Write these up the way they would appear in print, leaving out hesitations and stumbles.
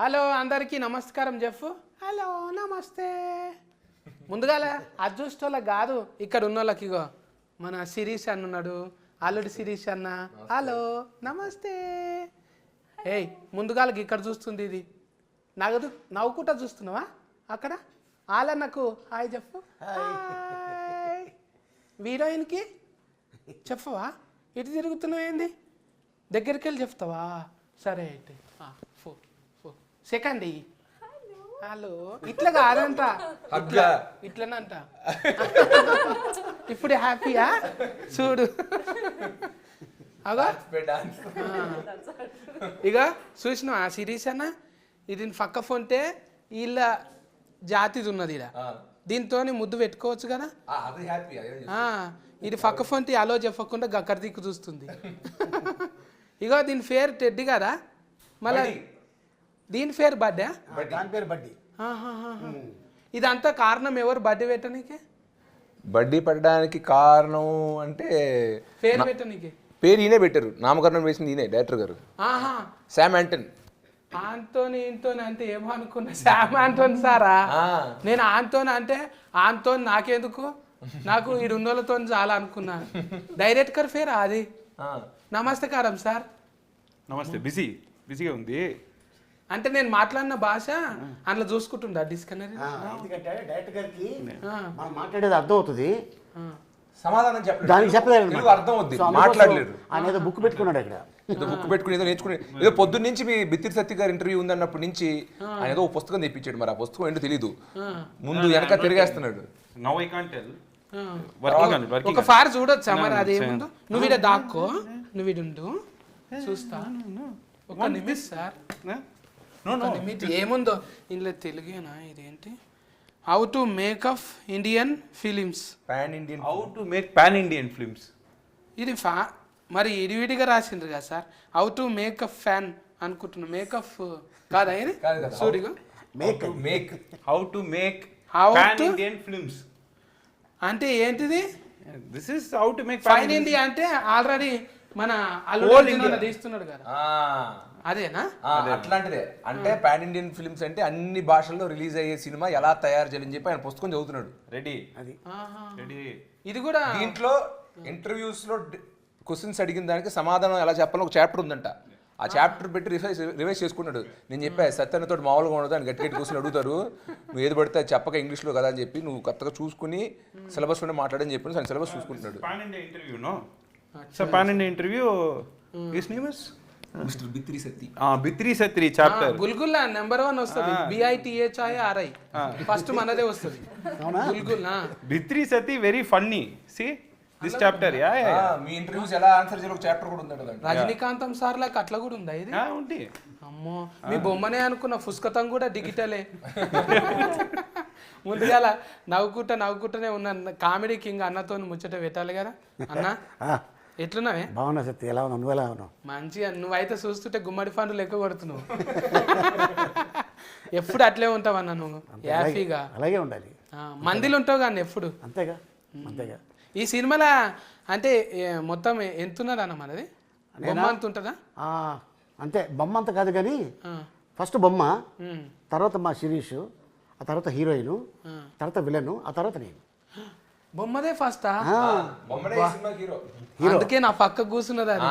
Hello అందరికీ నమస్కారం చెప్పు. హలో నమస్తే. ముందుగాల అదృష్టోళ్ళకి కాదు, ఇక్కడ ఉన్న వాళ్ళకి. ఇగో మన శిరీష్ అన్న ఉన్నాడు, అల్లుడి శిరీష్ అన్న. హలో నమస్తే. ఏయ్ ముందుగాలకి ఇక్కడ చూస్తుంది ఇది నగదు నవ్వుకుంటా చూస్తున్నావా అక్కడ? ఆలన్నకు హాయ్ చెప్పు. హీరోయిన్కి చెప్పవా? ఇటు తిరుగుతున్నావు ఏంది? దగ్గరికి వెళ్ళి చెప్తావా? సరే అయితే సెకండ్ హలో. ఇట్లా కాదంట, ఇట్లనంట. ఇప్పుడు హ్యాపీయా చూడు. అగా ఇక చూసినావు ఆ సిరీస్ అన్న, ఇది పక్క ఫోన్టే వీళ్ళ జాతిది ఉన్నది ఇలా, దీంతో ముద్దు పెట్టుకోవచ్చు కదా. ఇది పక్క ఫోన్ అలో చెప్పకుండా గక్కడి దిక్కు చూస్తుంది. ఇగో దీని పేరు టెడ్డి కదా, మళ్ళీ దీని పేరు బర్త్డే. ఇదంతా కారణం ఎవరు బర్త్డే పెట్టడానికి? బడ్డీ పెట్టడానికి కారణం అంటే పేరు పెట్టడానికి పేరు ఈయనే పెట్టారు, నామకరణం వేసింది ఈయనే డైరెక్టర్ గారు. శామ్ యాంటన్. ఆంటోని ఇంటోని అంటే ఏమో అనుకున్నా, శామ్ ఆంటోని సారా. నేను ఆంటోని అంటే ఆంటోని నాకెందుకు, నాకు ఈ రెండోళ్ళతో చాలా అనుకున్నా. డైరెక్టర్ పేరు అది. నమస్కారం సార్. నమస్తే. బిజీగా ఉంది అంటే నేను మాట్లాడిన భాష అందులో చూసుకుంటుండా డిస్కనరీ. ఎందుకంటే డైరెక్టర్ గారికి మనం మాట్లాడేది అర్థం అవుతుంది, సమాధానం దానికి చెప్పలేదు, అర్థం అవుతుంది, మాట్లాడలేరు. ఆయన ఏదో బుక్ పెట్టుకున్నాడు అక్కడ, ఏదో బుక్ పెట్టుకుని ఏదో నేర్చుకుని, ఏదో పొద్దున్న నుంచి మీ బిత్తిరి సత్య గారి ఇంటర్వ్యూ ఉందన్నప్పటి నుంచి ఆయన ఏదో పుస్తకం తెప్పించాడు. మరి ఆ పుస్తకం ఏంటో తెలీదు, ముందు వెనక తిరిగేస్తున్నాడు. Now I can't tell. ఒక ఫార్ చూడొచ్చా మరి? అదేముందో నువ్వు ఇడ దాక్కో, నువ్వు ఇడుండు చూస్తా. ఒక నిమిషం సార్, ఏముందో ఇందులో తెలుగేనా? ఇదేంటి? How to make of Indian films, how to make pan Indian films. ఇది మరి ఇడివిడిగా రాసిండ్రు కదా sir. How to make of fan అనుకుంటున్నా, మేకప్ కాదా ఇది? సూరిగా how to make pan Indian films అంటే ఏంటిది? This is how to make pan India అంటే ఆల్రెడీ మన అల్లుడు తీస్తున్నాడు కదా, అదేనా? అట్లాంటిదే. అంటే పాన్ ఇండియన్ ఫిల్మ్స్ అంటే అన్ని భాషల్లో రిలీజ్ అయ్యే సినిమా ఎలా తయారు చేయాలని చెప్పి ఆయన పుస్తకం చదువుతున్నాడు. రెడీ. ఇది కూడా దీంట్లో ఇంటర్వ్యూస్ లో క్వశ్చన్స్ అడిగిన దానికి సమాధానం ఎలా చెప్పాలో ఒక చాప్టర్ ఉందంట. ఆ చాప్టర్ పెట్టి రివైజ్ చేసుకున్నాడు. నేను చెప్పా సత్యన్నతో మామూలుగా ఉండదు అని గట్టి కూర్చొని అడుగుతారు, నువ్వు ఏది పడితే చెప్పక ఇంగ్లీష్లో కదా అని చెప్పి నువ్వు కొత్తగా చూసుకుని సిలబస్ లోనే మాట్లాడని చెప్పి ఆయన సిలబస్ చూసుకుంటున్నాడు. Pan India interview no so pan India interview his name is mister Bithiri Sathi. Bithiri Satri chapter గుల్గుల్లా నెంబర్ 1 వస్తుంది, BITHIRI ఫస్ట్ మనదే వస్తుంది. గుల్గుల్లా Bithiri Sathi very funny. See this chapter. మీ ఇంటర్వ్యూస్ ఎలా ఆన్సర్ చేయాలి ఒక చాప్టర్ కూడా ఉందంట. రజనీకాంతం సార్ లాగా అట్లా కూడా ఉందా ఇది? ఉంది. అమ్మో మీ బొమ్మనే అనుకున్న, పుస్తకం కూడా డిజిటలే. ముందుగా నవ్వుకుంటూనే ఉన్న కామెడీ కింగ్ అన్నతో ముచ్చట పెట్టాలి కదా. అన్న ఎట్లున్నావే? బాగున్నా సత్య, ఎలా ఉన్నావు? నువ్వు ఎలా ఉన్నావు? మంచిగా. నువ్వైతే చూస్తుంటే గుమ్మడి పండు లెక్క కొడుతున్నావు. ఎప్పుడు అట్లే ఉంటావు అన్న నువ్వు, హ్యాపీగా. అలాగే ఉండాలి. మందిలో ఉంటావు కానీ ఎప్పుడు. అంతేగా అంతేగా. ఈ సినిమాలో అంటే మొత్తం ఎంతున్నది అన్న మనది? బొమ్మ అంత ఉంటుందా? అంటే బొమ్మ అంత కాదు కానీ ఫస్ట్ బొమ్మ, తర్వాత మా శిరీష్, ఆ తర్వాత హీరోయిన్, తర్వాత విలన్, ఆ తర్వాత నేను. బొమ్మదే ఫస్టా? హీరో. అందుకే నా పక్క కూర్చున్నది అది.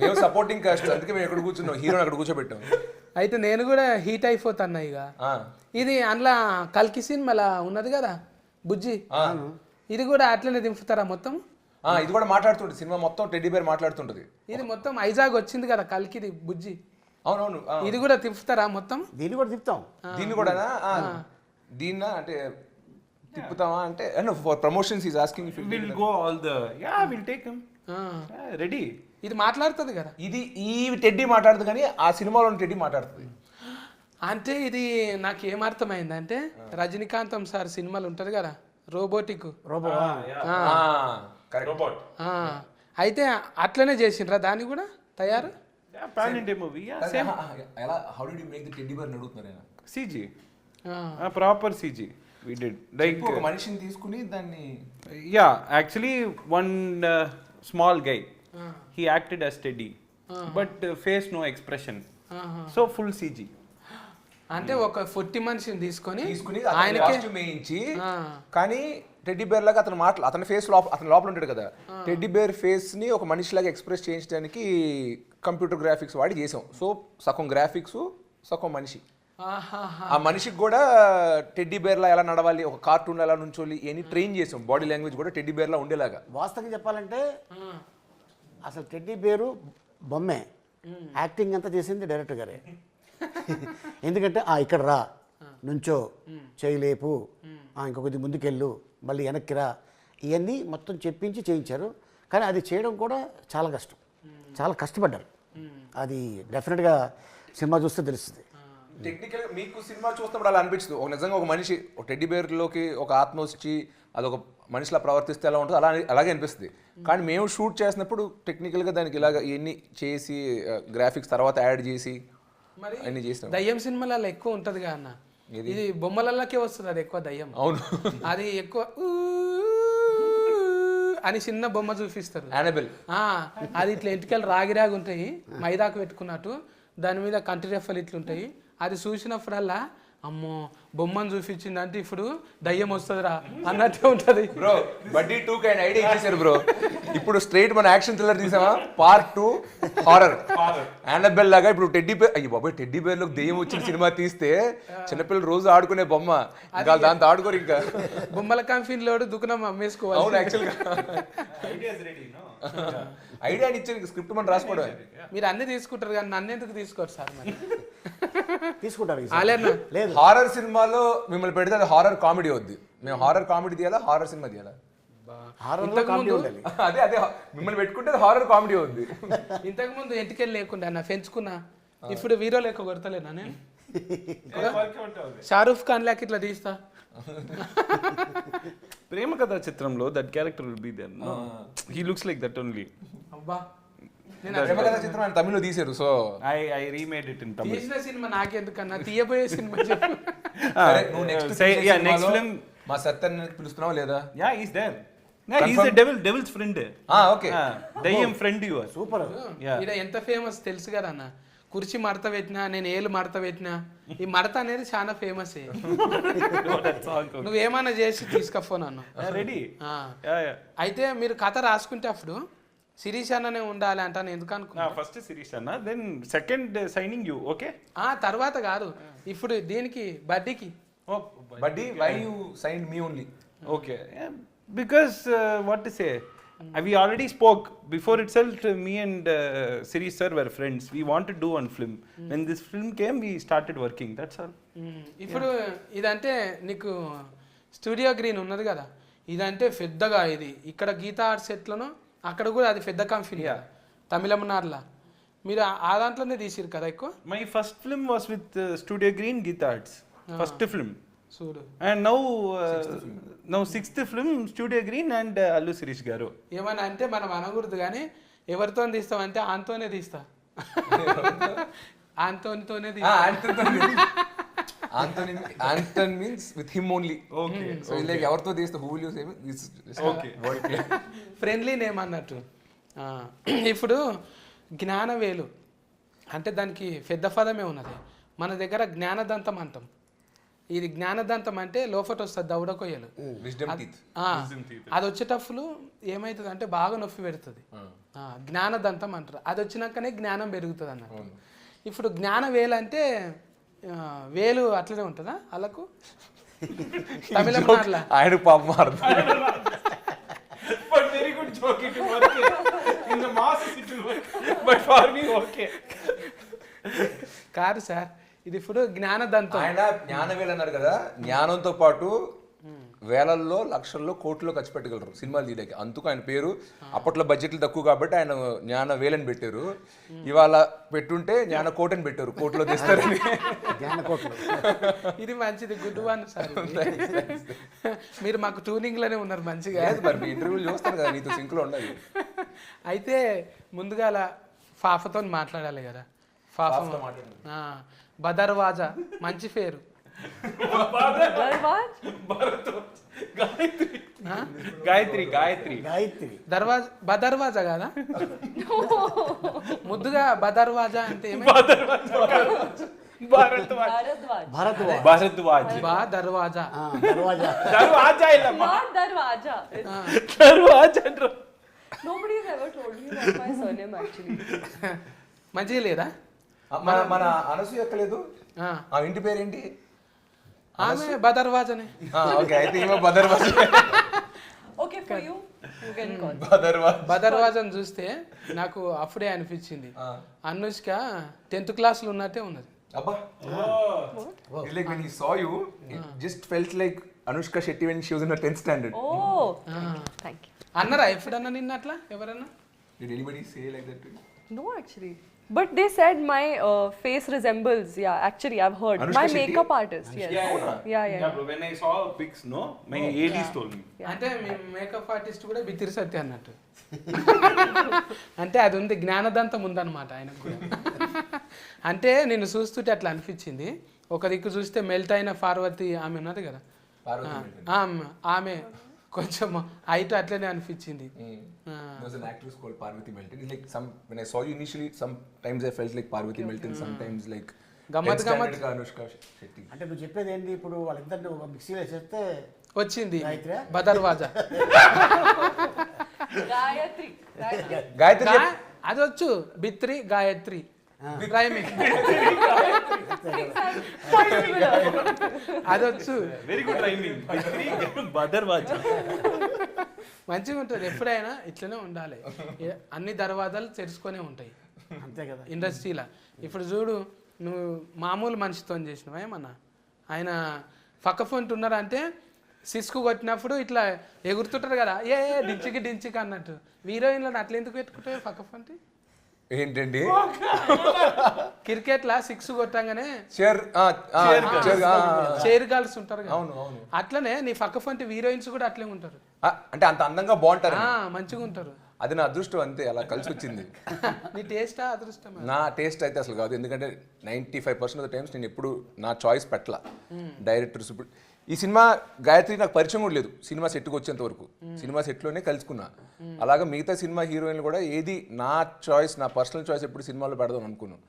మేము సపోర్టింగ్ కాస్ట్, అందుకే మేము ఎక్కడ కూర్చున్నాం, హీరోని అక్కడ కూర్చోబెట్టాం. అయితే నేను కూడా హీట్ అయిపోతాను ఇక. ఇది అందులో కల్కి సినిమాలా ఉన్నది కదా బుజ్జి, ఇది కూడా అట్లనే దింపుతారా మొత్తం? ఇది కూడా మాట్లాడుతుంటది, సినిమా మొత్తం టెడ్డీ బేర్ మాట్లాడుతుంటది. ఇది మొత్తం ఐజాగ్ వచ్చింది కదా కల్కిది బుజ్జి. అవునవును. ఇది కూడా తిప్పుతారా మొత్తం? దీన్ని కూడా తిప్పుతాం. దీన్ని కూడా దీన్న అంటే తిప్పుతామా అంటే for promotions is asking if will go all the will take him ready. ఇది మాట్లాడుతుంది కదా, ఇది ఈ టెడ్డీ మాట్లాడుతుంది కానీ ఆ సినిమాలో టెడ్డీ మాట్లాడుతుంది. అంటే ఇది నాకు ఏమర్థమైంది అంటే రజనీకాంతం సార్ సినిమాలు ఉంటది కదా రోబోటిక్ అయితే అట్లనే చేసిండ్రా దాన్ని కూడా తయారు? Pan India movie. ఎలా how did you make the teddy bear అడుగుతున్నారు ఆయన. CG proper CG we did like ఒక మనిషిని తీసుకుని దాన్ని actually one small guy he acted as Teddy but face no expression so full CG. అంటే ఒక 40 మనిషిని తీసుకొని ఆయనకి కాస్ట్యూమ్ వేయించి, కానీ టెడ్డీ బేర్ లాగా అతని ఫేస్ అతని లోపల ఉంటాడు కదా, టెడ్డీ బేర్ ఫేస్ ని ఒక మనిషిలాగా ఎక్స్ప్రెస్ చేయించడానికి కంప్యూటర్ గ్రాఫిక్స్ వాడి చేసాం. సో సగం గ్రాఫిక్స్ సగం మనిషి. ఆ మనిషికి కూడా టెడ్డీ బేర్ లా ఎలా నడవాలి, ఒక కార్టూన్ ఎలా నుంచోలి అని ట్రైన్ చేసాం. బాడీ లాంగ్వేజ్ కూడా టెడ్డీ బేర్ లా ఉండేలాగా. వాస్తవంగా చెప్పాలంటే అసలు టెడ్డీ బేరు బొమ్మే, యాక్టింగ్ అంతా చేసింది డైరెక్టర్ గారే. ఎందుకంటే ఇక్కడ రా, నుంచో, చేయలేపు, ఇంకొకటి ముందుకెళ్ళు, మళ్ళీ వెనక్కి రా, ఇవన్నీ మొత్తం చెప్పించి చేయించారు. కానీ అది చేయడం కూడా చాలా కష్టం, చాలా కష్టపడ్డారు. అది డెఫినెట్గా సినిమా చూస్తే తెలుస్తుంది. టెక్నికల్ మీకు సినిమా చూస్తున్నప్పుడు అలా అనిపించదు, నిజంగా ఒక మనిషి ఒక టెడ్డీ బేర్లోకి ఒక ఆత్మ వచ్చి అదొక మనిషిలా ప్రవర్తిస్తే ఎలా ఉంటుందో అలాగే అనిపిస్తుంది. కానీ మేము షూట్ చేసినప్పుడు టెక్నికల్గా దానికి ఇలాగ ఇవన్నీ చేసి గ్రాఫిక్స్ తర్వాత యాడ్ చేసి అన్ని చేసినాం. దయ్యం సినిమాలలో ఎక్కువ ఉంటది కదా అన్న, ఇది బొమ్మలకే వస్తుంది అది ఎక్కువ దయ్యం. అవును, అది ఎక్కువ అని చిన్న బొమ్మ చూపిస్తారు. యానబెల్ అది ఇట్లా ఎంటికలు రాగి ఉంటాయి, మైదాకు పెట్టుకున్నట్టు, దాని మీద కంటి రెఫలు ఇట్లుంటాయి. అది చూసినప్పుడల్లా అమ్మో బొమ్మను చూపించింది అంటే ఇప్పుడు దయ్యం వస్తుందిరా అన్నట్టే ఉంటది. బ్రో బడ్డీ 2 కి ఐడియా ఇచ్చేసారు బ్రో. ఇప్పుడు స్ట్రైట్ మన యాక్షన్ థ్రిల్లర్ తీసామా, పార్ట్ 2 హారర్ యానబెల్ లాగా. ఇప్పుడు టెడ్డీ బేర్, అయ్యో బాబాయ్ టెడ్డీ బేర్ లోకి దెయ్యం వచ్చిన సినిమా తీస్తే చిన్నపిల్లలు రోజు ఆడుకునే బొమ్మ, ఇంకా దాంతో ఆడుకోరు. ఇంకా బొమ్మల కంపెనీలోడు దుకాణం అమ్మేసుకోవాలి. అవును, యాక్చువల్గా ఐడియా ఇచ్చారు, స్క్రిప్ట్ మనం రాసుకోవడం. మీరు అన్ని తీసుకుంటారు కానీ నన్ను ఎందుకు తీసుకోరు సార్? మరి తీసుకుంటారు. లేదు, హారర్ సినిమాలో మిమ్మల్ని పెడితే అది హారర్ కామెడీ అవుద్ది. మేము హారర్ కామెడీ తీయాలా, హారర్ సినిమా తీయాలా? అదే అదే మిమ్మల్ని పెట్టుకుంటే హారర్ కామెడీ అవుద్ది. ఇంతకు ముందు ఎంటికెళ్ళి లేకుండా నా పెంచుకున్నా, ఇప్పుడు వీరో లెక్క కొడతలేనా నేను? షారూఫ్ ఖాన్ లాక్ ఇట్లా తీస్తా. ప్రేమ కథా చిత్రంలో that character will be there. He looks like that only. అబ్బా ప్రేమ కథా చిత్రం ఆయన తమిళ్లో తీశారు. So I remade it in Tamil. తీసిన సినిమా నాకెందుకన్నా, తీయబోయే సినిమా చెప్పు. నువ్వు నెక్స్ట్ ఫిల్మ్ మా సత్యన్ పిలుస్తున్నావా లేదా? Yeah is there. He's the devil's friend. Okay. దయ్యం ఫ్రెండ్ యు ఆర్. సూపర్. ఈడ ఎంత ఫేమస్ తెలుసు కదా అన్న, కుర్చీ మడత పెట్టినా, నేను ఏళ్ళు మడత పెట్టినా, ఈ మడత అనేది చాలా ఫేమస్. నువ్వేమన్నా చేసి తీసుకపో నన్ను. రెడీ. అయితే మీరు కథ రాసుకుంటే అప్పుడు శిరీష్ అన్ననే ఉండాలి అంటాను. ఎందుకు అనుకున్నా? ఫస్ట్ శిరీష్ అన్న, then second signing you. Okay, తర్వాత కాదు, ఇప్పుడు దీనికి బడ్డీకి. Buddy why you sign me only? Okay, because what to say, we already spoke before itself. Me and Sirish sir were friends. We wanted to do one film. When this film came, we started working. That's all. ఇప్పుడు ఇదంటే నీకు studio green ఉన్నది కదా, ఇదంటే పెద్దగా ఇది ఇక్కడ Gita arts ఎట్లనో అక్కడ కూడా అది పెద్ద కంపెనీ తమిళనాడులో. మీరు ఆ దాంట్లోనే తీసిరు కదా ఎక్కువ. My first film was with Studio Green, Geetha Arts. First film. చూడు. And now sixth film, Studio Green and Allu Sirish garu. ఏమన్నా అంటే మనం అనకూడదు కానీ ఎవరితో తీస్తామంటే ఆంతోనే తీస్తా. ఆంతోనితోనే తీస్తా. Anton means with him only. Okay. So like ఎవరితో తీస్తా, who will you say? Okay. Friendly name అన్నట్టు. ఇప్పుడు జ్ఞానవేలు అంటే దానికి పెద్ద పదమే ఉన్నది. మన దగ్గర జ్ఞానదంతం అంటాం. ఇది జ్ఞానదంతం అంటే లోపట వస్తుంది దౌడ కొయ్యలు. అది వచ్చేటప్పుడు ఏమవుతుంది అంటే బాగా నొప్పి పెడుతుంది, జ్ఞానదంతం అంటారు. అది వచ్చినాకనే జ్ఞానం పెరుగుతుంది అన్నట్టు. ఇప్పుడు జ్ఞాన వేలు అంటే వేలు అట్లనే ఉంటుందా వాళ్ళకు? తమిళనాడులో ఆయన పాపం But very good joke, it will work. In the masses it will work. But for me, okay. కాదు సార్, ఇది ఇప్పుడు జ్ఞానదంతం. ఆయన జ్ఞానవేలు అన్నారు కదా, జ్ఞానంతో పాటు వేలల్లో లక్షల్లో కోట్లో ఖర్చు పెట్టగలరు సినిమాలు తీయడానికి. అందుకు ఆయన పేరు. అప్పట్లో బడ్జెట్లు తక్కువ కాబట్టి ఆయన జ్ఞాన వేలని పెట్టారు. ఇవాళ పెట్టుంటే జ్ఞాన కోట్ అని పెట్టారు, కోట్లో తెస్తారని. ఇది మంచిది, గుడ్ వన్ సార్. మీరు మాకు ట్యూనింగ్ లోనే ఉన్నారు మంచిగా. మరి మీ ఇంటర్వ్యూలు చూస్తారు కదా, నీతో సింక్ లో ఉండాలి. అయితే ముందుగా అలా ఫాఫతో మాట్లాడాలి కదా. ఫాఫా బదర్వాజా మంచి పేరు. Darvaj? గాయత్రి గాయత్రి బదర్వాజా కాదా? ముద్దుగా బదర్వాజా అంటే ఏమి? Bharadwaj. భారద్వాజ్ బా దర్వాజా. దర్వాజా Not Darwaja. Nobody has ever told me that's my surname actually. మంచిగా లేదా? మన అనసూయ ఎక్క లేదు, ఆ, ఆ ఇంటి పేరేంటి? ఆమె బదర్వాజనే. ఓకే, అయితే ఈమె బదర్వాజ్. Okay, for you, you can call. బదర్వాజను చూస్తే నాకు అప్పుడే అనిపించింది అనుష్క 10th క్లాస్లో ఉన్నట్టే ఉన్నది. అబ్బా, like when he saw you, it just felt like Anushka Shetty when she was in her 10th standard. Oh, thank you. అన్నారా ఎప్పుడన్నా నిన్న అట్లా ఎవరన్నా? Did anybody say like that to you? No, actually. But they said my face resembles, yeah, actually I've heard. Anushka My Shetty? makeup artist, yes. Yeah. bro, when I saw pics, no, my ADs told me. అంటే మీ makeup artist కూడా బిత్తిరి సత్య అన్నట్టు. అంటే అది ఉంది, జ్ఞానదంతం ఉందన్నమాట ఆయనకు కూడా. అంటే నేను చూస్తుంటే అట్లా అనిపించింది. ఒక దిక్కు చూస్తే మెల్ట్ అయిన పార్వతి ఆమె ఉన్నది కదా, ఆమె కొంచెం హైట్ అట్లనే అనిపించింది. There was an actress called Parvati Melton. It's like when I saw you initially, sometimes I felt like Parvati Melton, sometimes like గమ్మత్ 10th standard ka Anushka Shetty. అంటే నువ్వు చెప్పేది ఏంటి? ఇప్పుడు వాళ్ళిద్దరిని ఒక మిక్సీలో వేసేస్తే వచ్చింది గాయత్రి? బదర్వాజా. Gayatri. గాయత్రి అది వచ్చు, బిత్రి గాయత్రి రైమింగ్ అది వచ్చు. Very good rhyming. Bhadarwaj. మంచిగా ఉంటుంది. ఎప్పుడైనా ఇట్లనే ఉండాలి. అన్ని దర్వాజాలు తెరుచుకొనే ఉంటాయి అంతే కదా ఇండస్ట్రీలో. ఇప్పుడు చూడు, నువ్వు మామూలు మనిషితో చేసినావా ఏమన్నా? ఆయన పక్క ఫోన్ ఉన్నారంటే సిస్కు కొట్టినప్పుడు ఇట్లా ఎగురుతుంటారు కదా, ఏ డించికి అన్నట్టు. హీరోయిన్లను అట్లా ఎందుకు పెట్టుకుంటావు పక్క ఫోన్? ఏంటండి? క్రికెట్ లా 6 కొట్టంగానే చైర్ గర్ల్స్ ఉంటారు కదా, అవును అవును. అట్లనే నీ పక్క ఫోన్ హీరోయిన్స్ కూడా అట్లే ఉంటారు. అంటే అంత అందంగా బాగుంటారు, మంచిగా ఉంటారు. అది నా అదృష్టం, అంతే, అలా కలిసి వచ్చింది. నీ టేస్టా అదృష్టమా? నా టేస్ట్ అయితే అసలు కాదు, ఎందుకంటే 95% ఆఫ్ ద టైమ్స్ నేను ఎప్పుడు నా చాయిస్ పెట్టలా. డైరెక్టర్స్ ఇప్పుడు ఈ సినిమా గాయత్రి నాకు పరిచయం కూడా లేదు సినిమా సెట్కి వచ్చేంత వరకు. సినిమా సెట్లోనే కలుసుకున్నా. అలాగా మిగతా సినిమా హీరోయిన్లు కూడా ఏది నా చాయిస్, నా పర్సనల్ చాయిస్ ఎప్పుడు సినిమాలో పెడదాం అనుకున్నాను.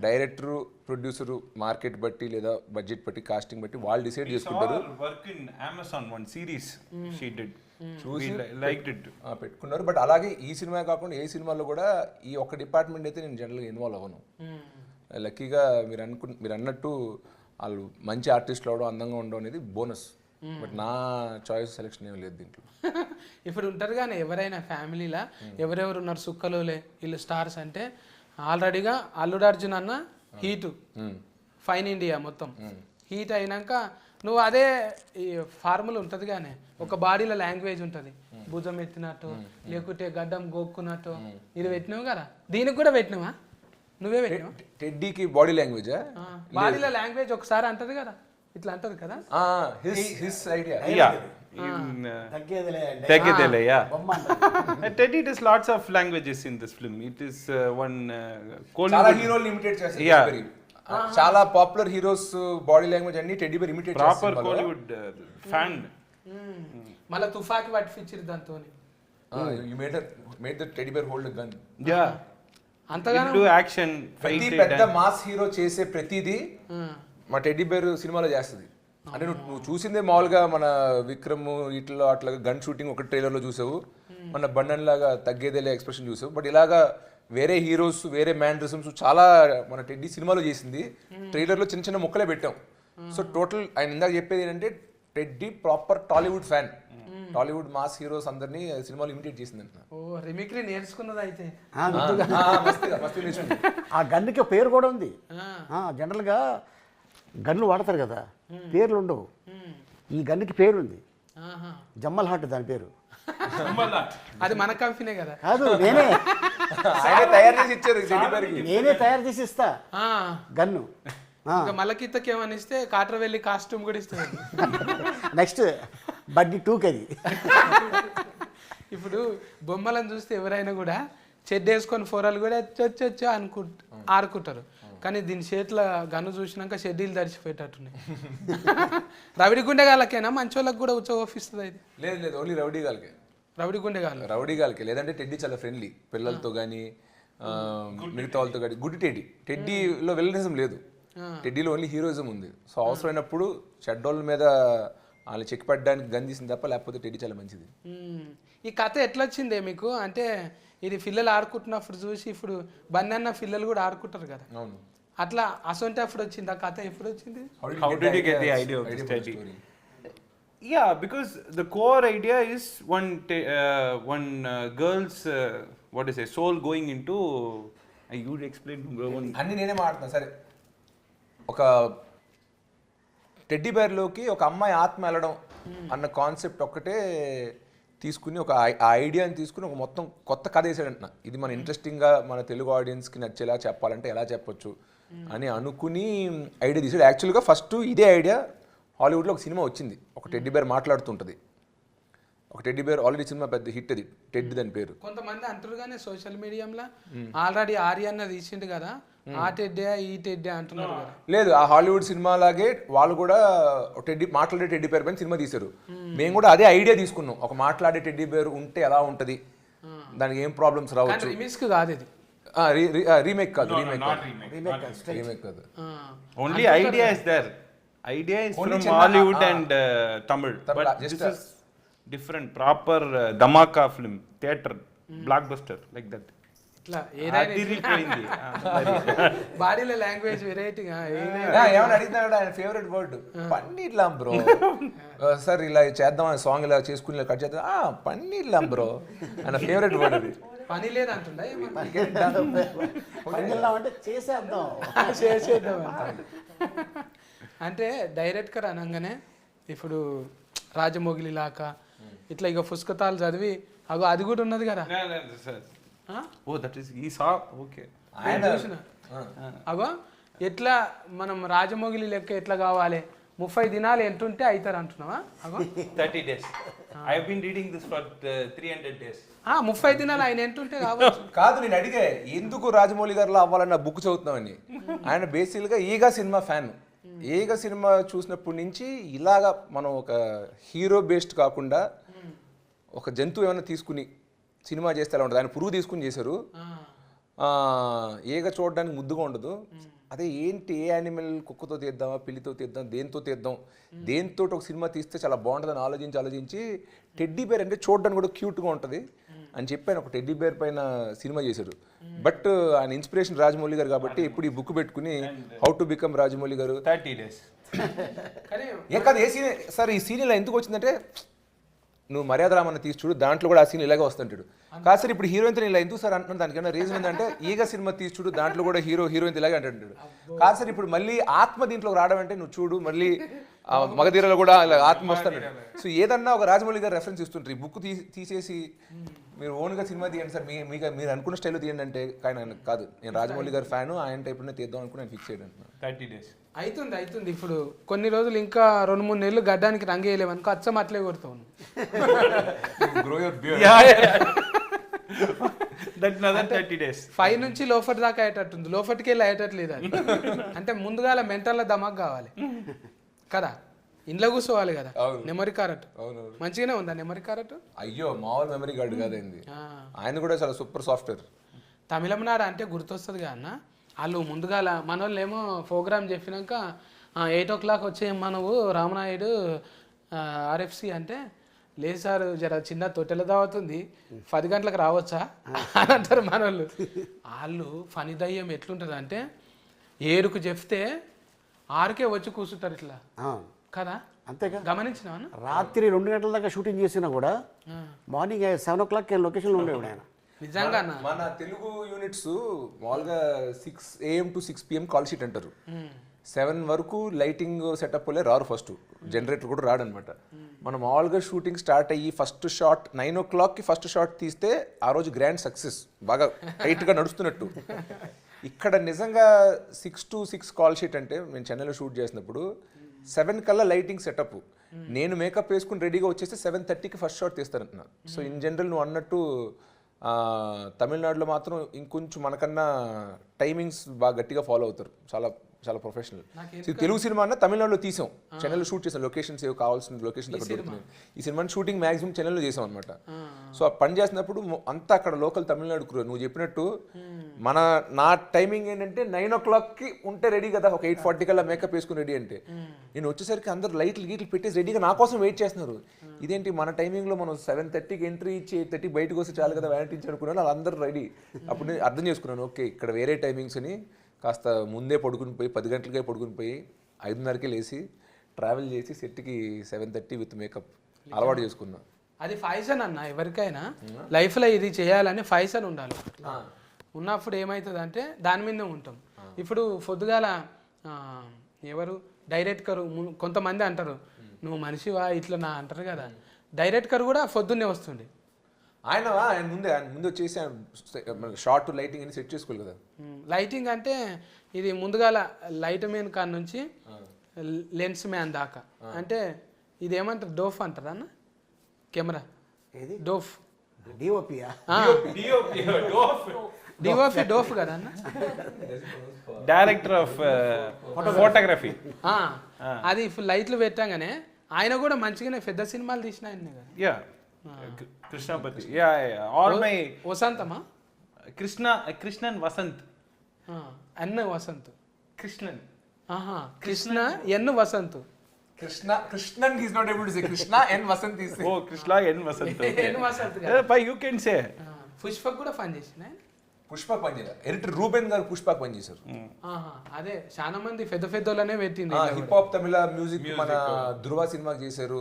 డైరెక్టరు, ప్రొడ్యూసరు మార్కెట్ బట్టి లేదా బడ్జెట్ బట్టి, కాస్టింగ్ బట్టి వాళ్ళు డిసైడ్ చేసుకుంటారు. Work in Amazon, one series she did. We liked it. పెట్టుకున్నారు. బట్ అలాగే ఈ సినిమా కాకుండా ఏ సినిమాలో కూడా ఈ ఒక్క డిపార్ట్మెంట్ అయితే నేను జనరల్గా ఇన్వాల్వ్ అవ్వను. లక్కీగా మీరు అన్నట్టు వాళ్ళు మంచి ఆర్టిస్టులు అవడం, అందంగా ఉండడం అనేది బోనస్. బట్ నా చాయిస్ సెలెక్షన్ ఏమి లేదు దీంట్లో. ఇప్పుడు ఉంటారు కానీ ఎవరైనా ఫ్యామిలీలో ఎవరెవరు ఉన్నారు సుక్కలోలే వీళ్ళు స్టార్స్ అంటే, ఆల్రెడీగా అల్లుడు అర్జున్ అన్న హీటు ఫైన్ ఇండియా మొత్తం హీట్ అయినాక నువ్వు అదే ఈ ఫార్ములా ఉంటుంది కానీ ఒక బాడీలో లాంగ్వేజ్ ఉంటుంది, భుజం ఎత్తినట్టు లేకుంటే గడ్డం గోక్కున్నట్టు ఇది పెట్టినావు కదా, దీనికి కూడా పెట్టినావా? నువ్వే పెట్టినావు? టెడ్డీకి బాడీ లాంగ్వేజ్, బాడీలో లాంగ్వేజ్ ఒకసారి అంటది కదా, ఇట్లా అంటది కదా. His idea. Taggedele, yeah. Teddy does lots of languages in this film. It is one చాలా హీరోలు ఇమిటేట్ చేస్తారు. చాలా పాపులర్ హీరోస్ బాడీ లాంగ్వేజ్ అన్ని టెడ్డీ బేర్ ఇమిటేట్ చేస్తారు. proper Kollywood fan. మళ్ళీ తుఫాకి పట్టించారు దాంతో. You made the teddy bear hold a gun. Yeah. అంతగా Do action, fight ప్రతి it. పెద్ద మాస్ హీరో చేసే ప్రతిదీ మా టెడ్డీ బేర్ సినిమాలో చేస్తుంది. అంటే నువ్వు చూసిందే మామూలుగా మన విక్రమ్ ఇట్లా అట్లా గన్ షూటింగ్ ఒక ట్రైలర్లో చూసావు, మన బండన్ లాగా తగ్గేదేలే ఎక్స్ప్రెషన్ చూసావు. బట్ ఇలాగా వేరే హీరోస్, వేరే మ్యానరిజమ్స్ చాలా మన టెడ్డీ సినిమాలో చేసింది. ట్రైలర్లో చిన్న చిన్న ముక్కలే పెట్టాం. సో టోటల్ ఆయన ఇందాక చెప్పేది ఏంటంటే teddy proper Tollywood fan. Tollywood mass heroes అందరినీ సినిమాలో ఇమిటేట్ చేసింది అంట. ఓ రిమిక్రీ నేర్చుకున్నది అయితే. ఆ గన్నుకి పేరు కూడా ఉంది. జనరల్గా గన్ను వాడతారు కదా, పేర్లు ఉండవు. ఈ గన్నుకి పేరు ఉంది, జమ్మల్ హాట్ దాని పేరు. అది మన కంపెనీ కదా. కాదు, నేనే తయారు చేసి ఇచ్చారు టెడ్డీ బేర్కి. నేనే తయారు చేసి ఇస్తా గన్ను. ఇంకా మలకిత్తకి ఏమని ఇస్తే కాటర్ వెళ్ళి కాస్ట్యూమ్ కూడా ఇస్తుంది. నెక్స్ట్ బడ్డీ 2కి అది. ఇప్పుడు బొమ్మలను చూస్తే ఎవరైనా కూడా చెడ్డ వేసుకొని ఫోరాలు కూడా చొచ్చు ఆడుకుంటారు. కానీ దీని చేతిలో గన్ను చూసినాక షెడ్యూల్ తడిచిపోయేటట్టున్నాయి. రవిడి గుండెగాళ్ళకేనా మంచోళ్ళకి కూడా ఉచ్చోపిస్తుంది ఇది? లేదు లేదు, ఓన్లీ రౌడీ గాలకే. రవిడి గుండెగాళ్ళు. రౌడీ గాలకే. లేదంటే టెడ్డీ చాలా ఫ్రెండ్లీ పిల్లలతో కానీ మిగతా వాళ్ళతో కానీ. Good teddy. టెడ్డీలో విలనిజం లేదు, టెడ్డీలో ఓన్లీ హీరోయిజం ఉంది. సో అవసరమైనప్పుడు చెడ్డోళ్ళ మీద వాళ్ళు చెక్ పెట్టడానికి గన్ తీసింది తప్ప, లేకపోతే టెడ్డీ చాలా మంచిది. ఈ కథ ఎట్లా వచ్చిందే మీకు? అంటే ఇది పిల్లలు ఆడుకుంటున్నప్పుడు చూసి ఇప్పుడు బన్నన్న పిల్లలు కూడా ఆడుకుంటారు కదా, అవును. అట్లా అసొంటి అప్పుడు వచ్చింది ఆ కథ. ఎప్పుడు వచ్చింది? How did you get the idea of this study? Yeah, because the core idea is one girl's what is it, soul going into. You explain. అన్ని నేనే మాట్లాడుతున్నా. సరే, ఒక టెడ్డీ బేర్లోకి ఒక అమ్మాయి ఆత్మ వెళ్ళడం అన్న కాన్సెప్ట్ ఒక్కటే తీసుకుని, ఒక ఐడియాని తీసుకుని ఒక మొత్తం కొత్త కథ వేసాడంట. ఇది మన ఇంట్రెస్టింగ్గా మన తెలుగు ఆడియన్స్కి నచ్చేలా చెప్పాలంటే ఎలా చెప్పొచ్చు అని అనుకుని ఐడియా తీసాడు. యాక్చువల్గా ఫస్ట్ ఇదే ఐడియా హాలీవుడ్లో ఒక సినిమా వచ్చింది, ఒక టెడ్డీ బేర్ మాట్లాడుతుంటుంది. ఒక టెడ్డీ బేర్ ఆల్రెడీ సినిమా పెద్ద హిట్, అది టెడ్ దాని పేరు. కొంతమంది అంటారు కానీ సోషల్ మీడియాలో ఆల్రెడీ ఆర్యన్న తీసిండు కదా, ఆ టెడ్డే ఈ టెడ్డే అంటున్నారు కదా. లేదు, ఆ హాలీవుడ్ సినిమా లాగే వాళ్ళు కూడా టెడ్డీ మాట్లాడే టెడ్డీ బేర్ పైన సినిమా తీశారు. మేము కూడా అదే ఐడియా తీసుకున్నాం, ఒక మాట్లాడే టెడ్డీ బేర్ ఉంటే ఎలా ఉంటుంది, దానికి ఏం ప్రాబ్లమ్స్ రావచ్చు. రిమిక్స్ కాదు ఇది, రీమేక్ కాదు, రీమేక్ కాదు. Only idea is there. Idea is from Hollywood and Tamil, but this is different, proper dhamaka film, theater, blockbuster like that. ఇట్లా అదిరిపోయింది. బాడీలో లాంగ్వేజ్ వెరైటీగా ఏమైనా అడిగినా కూడా ఆయన ఫేవరెట్ వర్డ్ పన్నీర్లాం బ్రో. సార్ ఇలా చేద్దాం, సాంగ్ ఇలా చేసుకుని కట్ చేద్దాం, పన్నీర్లాం బ్రో ఆయన ఫేవరెట్ వర్డ్ అది. పని లేదంటుందా అంటే చేసేద్దాం. చేసేద్దాం అంటే డైరెక్ట్గా అనగానే ఇప్పుడు రాజమౌళి లాక ఇట్లా ఇక పుస్తకాలు చదివి అగో అది కూడా ఉన్నది కదా. Oh, that is he saw. Okay. చూసిన అగో ఎట్లా మనం రాజమౌళి లెక్క ఎట్లా కావాలి, 30 దినాలు ఎంటుంటే అవుతారు అంటున్నావా? అగో 30 days. I have been reading this for 300 days. 30 దినాలు ఆయన ఎంటుంటే కావచ్చు. కాదు, నేను అడిగే ఎందుకు రాజమౌళి గారిలో అవ్వాలన్న బుక్ చదువుతున్నామని. ఆయన బేసిక్గా ఈగా సినిమా ఫ్యాన్. ఈగా సినిమా చూసినప్పటి నుంచి ఇలాగా మనం ఒక హీరో బేస్డ్ కాకుండా ఒక జంతువు ఏమైనా తీసుకుని సినిమా చేస్తే ఎలా ఉంటుంది. ఆయన పురుగు తీసుకుని చేశారు, ఏగ చూడడానికి ముద్దుగా ఉండదు. అదే ఏంటి, ఏ యానిమల్, కుక్కతో తీద్దామా, పిల్లితో తీద్దాం, దేంతో తీద్దాం, దేంతో ఒక సినిమా తీస్తే చాలా బాగుంటుందని ఆలోచించి టెడ్డీ బేర్ అంటే చూడడానికి కూడా క్యూట్గా ఉంటుంది అని చెప్పి ఆయన ఒక టెడ్డీ బేర్ పైన సినిమా చేశారు. బట్ ఆయన ఇన్స్పిరేషన్ రాజమౌళి గారు కాబట్టి ఇప్పుడు ఈ బుక్ పెట్టుకుని హౌ టు బికమ్ రాజమౌళి గారు 30 days. ఏ కాదు, ఏ సీన్ సార్ ఈ సీన్ ఇలా ఎందుకు వచ్చిందంటే, నువ్వు మర్యాద రామన్న తీసి చూడు, దాంట్లో కూడా ఆ సీన్ ఇలాగే వస్తుంటాడు. కాదు సార్ ఇప్పుడు హీరోయిన్తో ఇలా ఎందుకు సార్ అంటున్నాను, దానికన్నా రీజన్ ఏంటంటే ఈగ సినిమా తీసి చూడు, దాంట్లో కూడా హీరోయిన్ ఇలాగే అంటాడు. కాదు సార్ ఇప్పుడు మళ్ళీ ఆత్మ దీంట్లో రావడం అంటే నువ్వు చూడు, మళ్ళీ మగధీరలో కూడా ఇలా ఆత్మ వస్తాడు. సో ఏదన్నా ఒక రాజమౌళి గారు రెఫరెన్స్ ఇస్తుంటారు. ఈ బుక్ తీసేసి మీరు ఓన్గా సినిమా తీయండి సార్, మీరు అనుకున్న స్టైల్లో తీయండి అంటే, కానీ కాదు, నేను రాజమౌళి గారు ఫ్యాను, ఆయన టైప్లోనే తీద్దాం అనుకుని నేను ఫిక్స్ అయ్యాను. 30 days. అవుతుంది. ఇప్పుడు కొన్ని రోజులు ఇంకా 2-3 నెలలు గడ్డానికి రంగు వేయలేము అనుకో, అచ్చం అట్లే కొడతావు. That's another 30 days. 5 నుంచి లోఫట్ దాకా అయ్యేటట్టుంది, లోఫట్కి వెళ్ళి అయ్యేటట్లేదు అది. అంటే ముందుగాల మెంటల్ దమాక్ కావాలి కదా, ఇంట్లో కూర్చోవాలి కదా. మెమరీ కార్డ్ మంచిగానే ఉందా మెమరీ కార్డ్? అయ్యో మామూలు మెమరీ కార్డు కాదండి, ఆయన కూడా చాలా సూపర్ సాఫ్ట్వేర్. తమిళనాడు అంటే గుర్తొస్తుంది కదా అన్న, వాళ్ళు ముందుగాల మన వాళ్ళు ఏమో ప్రోగ్రామ్ చెప్పినాక 8 o'clock వచ్చే మనవు రామనాయుడు ఆర్ఎఫ్సి అంటే, లేదు సార్ జర చిన్న తొట్టెల దావుతుంది 10 గంటలకు రావచ్చా అని అంటారు మన వాళ్ళు. వాళ్ళు ఫని దయ్యం ఎట్లుంటుంది అంటే, 7కు చెప్తే 6కే వచ్చి కూర్చుంటారు ఇట్లా కదా. అంతేగా, గమనించినా రాత్రి 2 గంటల దాకా షూటింగ్ చేసినా కూడా మార్నింగ్ 7 o'clock లొకేషన్లో ఉండేవాడు ఆయన. నిజంగా మన తెలుగు యూనిట్స్ మామూలుగా 6 AM to 6 PM call sheet అంటారు. 7 వరకు లైటింగ్ సెటప్ లే రారు, ఫస్ట్ జనరేటర్ కూడా రాడనమాట. మనం మామూలుగా షూటింగ్ స్టార్ట్ అయ్యి ఫస్ట్ షాట్ 9 o'clockకి ఫస్ట్ షాట్ తీస్తే ఆ రోజు గ్రాండ్ సక్సెస్, బాగా టైట్గా నడుస్తున్నట్టు. ఇక్కడ నిజంగా 6 to 6 కాల్ షీట్ అంటే, మేము చెన్నైలో షూట్ చేసినప్పుడు 7 కల్లా లైటింగ్ సెటప్, నేను మేకప్ వేసుకుని రెడీగా వచ్చేస్తే 7:30కి ఫస్ట్ షాట్ తీస్తానంటున్నా. సో ఇన్ జనరల్ నువ్వు అన్నట్టు తమిళనాడులో మాత్రం ఇంకొంచెం మనకన్నా టైమింగ్స్ బాగా గట్టిగా ఫాలో అవుతారు, చాలా చాలా ప్రొఫెషనల్. తెలుగు సినిమా అన్న తమిళనాడులో తీసాం, చెన్నైలో షూట్ చేసాం, లొకేషన్స్ ఏవో కావాల్సిన లొకేషన్ దగ్గర దొరుకుతున్నాయి. ఈ సినిమాని షూటింగ్ మాక్సిమం చెన్నైలో చేసాం అనమాట. సో ఆ పని చేసినప్పుడు అంతా అక్కడ లోకల్ తమిళనాడు క్రూ. నువ్వు చెప్పినట్టు నా టైమింగ్ ఏంటంటే 9 o'clockకి ఉంటే రెడీ కదా, ఒక 8:40 కల్లా మేకప్ వేసుకుని రెడీ అంటే, నేను వచ్చేసరికి అందరు లైట్లు గీట్లు పెట్టేసి రెడీగా నా కోసం వెయిట్ చేస్తున్నారు. ఇదేంటి మన టైమింగ్లో మనం 7:30కి ఎంట్రీ ఇచ్చి 8:30 బయటకు వస్తే చాలు కదా వ్యానిటీ ఇచ్చి అనుకున్నాను. వాళ్ళందరూ రెడీ. అప్పుడు నేను అర్థం చేసుకున్నాను, ఓకే ఇక్కడ వేరే టైమింగ్స్ అని. కాస్త ముందే పడుకుని పోయి 10 గంటలకే పడుకుని పోయి 5:30కే లేచి ట్రావెల్ చేసి సెట్కి 7:30 విత్ మేకప్ అలవాటు చేసుకున్నా. అది ఫైసన్ అన్న, ఎవరికైనా లైఫ్లో ఇది చేయాలని ఫైసన్ ఉండాలి. ఉన్నప్పుడు ఏమవుతుంది అంటే దాని మీదనే ఉంటాం. ఇప్పుడు పొద్దుగాల ఎవరు డైరెక్టర్ కొంతమంది అంటారు, నువ్వు మనిషివా ఇట్లా నా అంటారు కదా. డైరెక్టర్ కూడా పొద్దున్నే వస్తుండే. ఆయన ముందు వచ్చేసి షార్ట్ లైటింగ్ అని సెట్ చేసుకోవాలి కదా. లైటింగ్ అంటే ఇది ముందుగాల లైట్ మ్యాన్ కాడ నుంచి లెన్స్ మ్యాన్ దాకా, అంటే ఇది ఏమంటారు, డోఫ్ అంటారా అన్న కెమెరా? ఏది డోఫ్, డిఓపియా? డిఓపి డోఫ్ కదా అన్న, డైరెక్టర్ ఆఫ్ ఫోటోగ్రఫీ. అది ఇప్పుడు లైట్లు పెట్టాగానే ఆయన కూడా మంచిగానే పెద్ద సినిమాలు తీసిన ఆయన్నే కదా. Yeah Krishnapathi. Yeah all my వసంతమా? కృష్ణన్ వసంత్. అన్న వసంత్ కృష్ణన్. కృష్ణ ఎన్ Vasant. Krishnan he's not able to say. Krishna and Vasant is saying. Oh, Krishna and Vasant. N Vasant But you can say. Pushpak కూడా పని చేసిన పుష్పక్ పని చేయాలి. ఎడిటర్ రూబెన్ గారు పుష్పక్ పని చేశారు. అదే చాలా మంది పెద్ద పెద్దోళ్ళనే పెట్టింది. హిప్ హాప్ తమిళ మ్యూజిక్ మన ధృవ సినిమాకి చేశారు,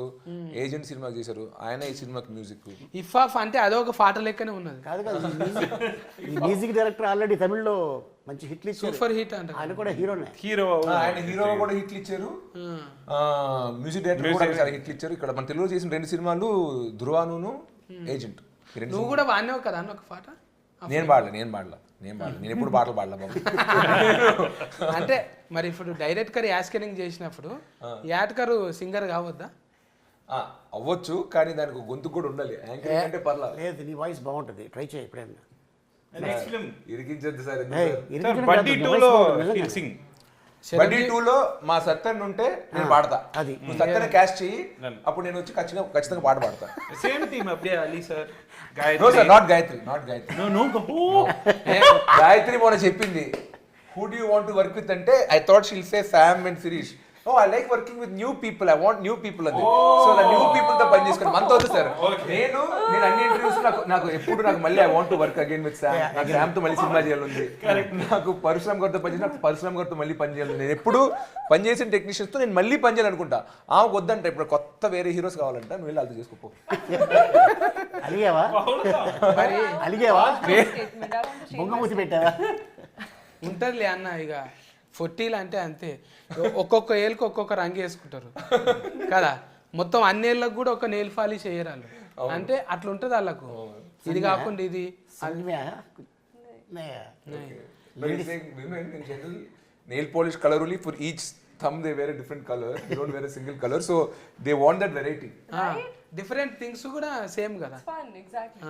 ఏజెంట్ సినిమాకి చేశారు, ఆయన ఈ సినిమాకి మ్యూజిక్. ఇఫాఫ్ అంటే అదొక పాట లెక్కనే ఉన్నది. కాదు కాదు, ఈ మ్యూజిక్ డైరెక్టర్ ఆల్రెడీ తమిళ్లో మంచి హిట్లు ఇచ్చారు. సూపర్ హిట్ అంట. ఆయన కూడా హీరోనే. ఆయన హీరో కూడా హిట్లు ఇచ్చారు, మ్యూజిక్ డైరెక్టర్ కూడా చాలా హిట్లు ఇచ్చారు. ఇక్కడ మన తెలుగులో చేసిన 2 సినిమాలు ధృవాను ఏజెంట్. నువ్వు కూడా వాడినావు కదా అన్న ఒక పాట? నేను పాడలే నేను ఎప్పుడు పాటలు పాడలే బాబు. అంటే మరి ఇప్పుడు డైరెక్టర్ యాస్కరింగ్ చేసినప్పుడు యాడ్కర్ సింగర్ కావద్దా? అవ్వచ్చు, కానీ దానికి గొంతు కూడా ఉండాలి. యాంకరింగ్ అంటే పర్లా. లేదు, నీ వాయిస్ బాగుంటుంది, ట్రై చేయి ఎప్పుడైనా. నెక్స్ట్ ఫిల్మ్ ఇరికించద్దు సార్. బడ్డీ 2లో he'll sing. బడ్డీ 2లో మా సత్యన్ ఉంటే నేను పాడతా. అది నువ్వు సత్యన్ క్యాస్ట్ చెయ్యి, అప్పుడు నేను వచ్చి ఖచ్చితంగా పాట పాడతా. సేమ్ టీమ్ అప్పుడే Ali sir. No sir, not Gayathri. No. Gayathri మొన్న చెప్పింది, who do you want to work with అంటే, I thought she'll say Sam and Sirish. Oh I like working with new people, I want new people అని. So నా new people తో పని చేసుకుని మనతో వద్దు సార్. నేను అన్ని ఇంటర్వ్యూస్ నాకు మళ్ళీ I want to work again with Sam. నాకు శామ్ తో మళ్ళీ సినిమా చేయాలి. నాకు పరశురామ్ గారితో పని చేసి నాకు పరశురామ్ గారితో మళ్ళీ పని చేయాలి. నేను ఎప్పుడు పని చేసిన టెక్నీషియన్స్ తో నేను మళ్ళీ పని చేయాలనుకుంటా. వద్దంట, ఇప్పుడు కొత్త వేరే హీరోస్ కావాలంట, నువ్వు వెళ్ళి అది చేసుకోపో. అలిగావా? బొంగమూతి పెట్టావా? ఉంటదిలే అన్న. ఇక 40 అంటే అంతే, ఒక్కొక్క ఏళ్ళకి ఒక్కొక్క రంగు వేసుకుంటారు కదా. మొత్తం అన్ని ఏళ్ళకి కూడా ఒక నెయిల్ పాలిష్ చేయరు వాళ్ళు. అంటే అట్లా ఉంటుంది వాళ్ళకు. ఇది కాకుండా ఇది nail polish colour only for each thumb they wear a different color, they don't wear a single color, so they want that variety. Different things కూడా సేమ్ కదా. Fun, exactly.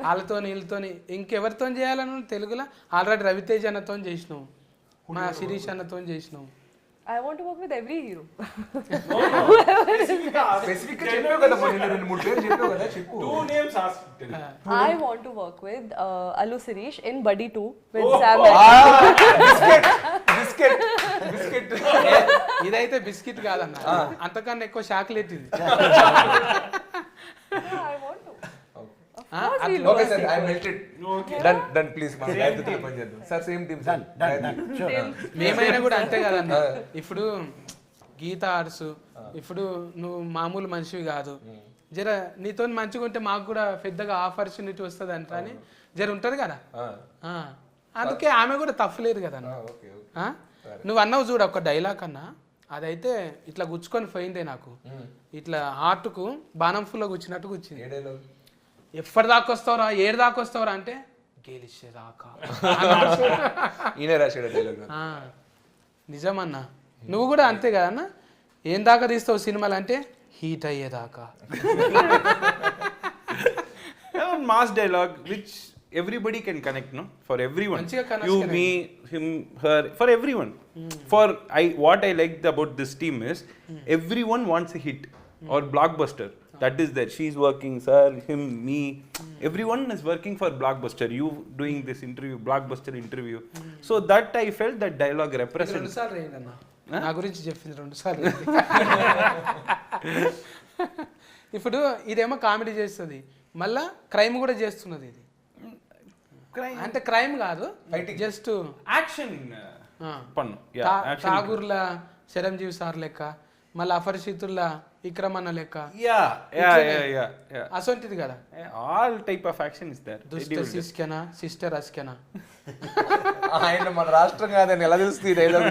వాళ్ళతో వీళ్ళతో ఇంకెవరితో చేయాలని తెలుగులో ఆల్రెడీ రవితేజ్ అన్నతో చేసినావు, మా శిరీష్ అన్నతో చేసినావు. I want to work with every hero. Specific గా చెప్పావు కదా, మొన్న 2-3 పేర్లు చెప్పావు కదా, చెప్పు. 2 names asked. I want to work with Allu Sirish in Buddy 2 with Sam. Biscuit ఇదైతే బిస్కెట్ కాదన్న, అంతకన్నా ఎక్కువ చాక్లెట్ ఇది. I want to. Okay sir, I melted. Done please. మా గాయత్రితో పని చేద్దాం సార్. Same team sir. మేమైనా కూడా అంతే కదన్న. ఇప్పుడు గీత ఆర్ట్స్, ఇప్పుడు నువ్వు మామూలు మనిషివి కాదు. జర నీతో మంచిగా ఉంటే మాకు కూడా పెద్దగా ఆపర్చునిటీ వస్తుంది అంట అని జర ఉంటుంది కదా. అందుకే ఆమె కూడా తప్పలేదు కదన్న. నువ్వు అన్నావు చూడు ఒక డైలాగ్ అన్నా, అదైతే ఇట్లా గుచ్చుకొని పోయిందే నాకు. ఇట్లా హార్ట్కు బాణం ఫుల్గా గుచ్చినట్టు గుచ్చింది. ఎప్పటి దాకా వస్తావురా, ఏడు దాకా వస్తావురా అంటే గెలిచేదాకా. ఈయన రాశాడు డైలాగ్. నిజమన్నా, నువ్వు కూడా అంతే కదన్న. ఏం దాకా తీస్తావు సినిమాలు అంటే హీట్ అయ్యేదాకా. mass dialogue which everybody can connect, no? For everyone. మంచిగా connect You, connect. me, him, her, for everyone. For what I liked about this team is everyone wants a hit or blockbuster. That is there. She's working, sir, him, me. Everyone is working for blockbuster. You doing this interview, blockbuster interview. So that I felt that dialogue represents. 2 సార్లు రేయండి అన్న నా గురించి చెప్పింది 2 సార్లు ఇప్పుడు ఇదేమో comedy చేస్తుంది మళ్ళా క్రైమ్ కూడా చేస్తున్నది ఇది Crime. అంటే క్రైమ్ కాదు just Action. Pannu. Yeah, action. ఠాగూర్ల చిరంజీవి సార్ లెక్క మళ్ళీ అపరిచితుల్లా విక్రమన్న లెక్క Yeah. అసొంటిది కదా All type of action is there. దుష్ట శిష్కెనా సిస్టర్ అస్కెనా ఆయన మన రాష్ట్రం కాదని ఎలా తెలుస్తుంది ఈ డైలాగ్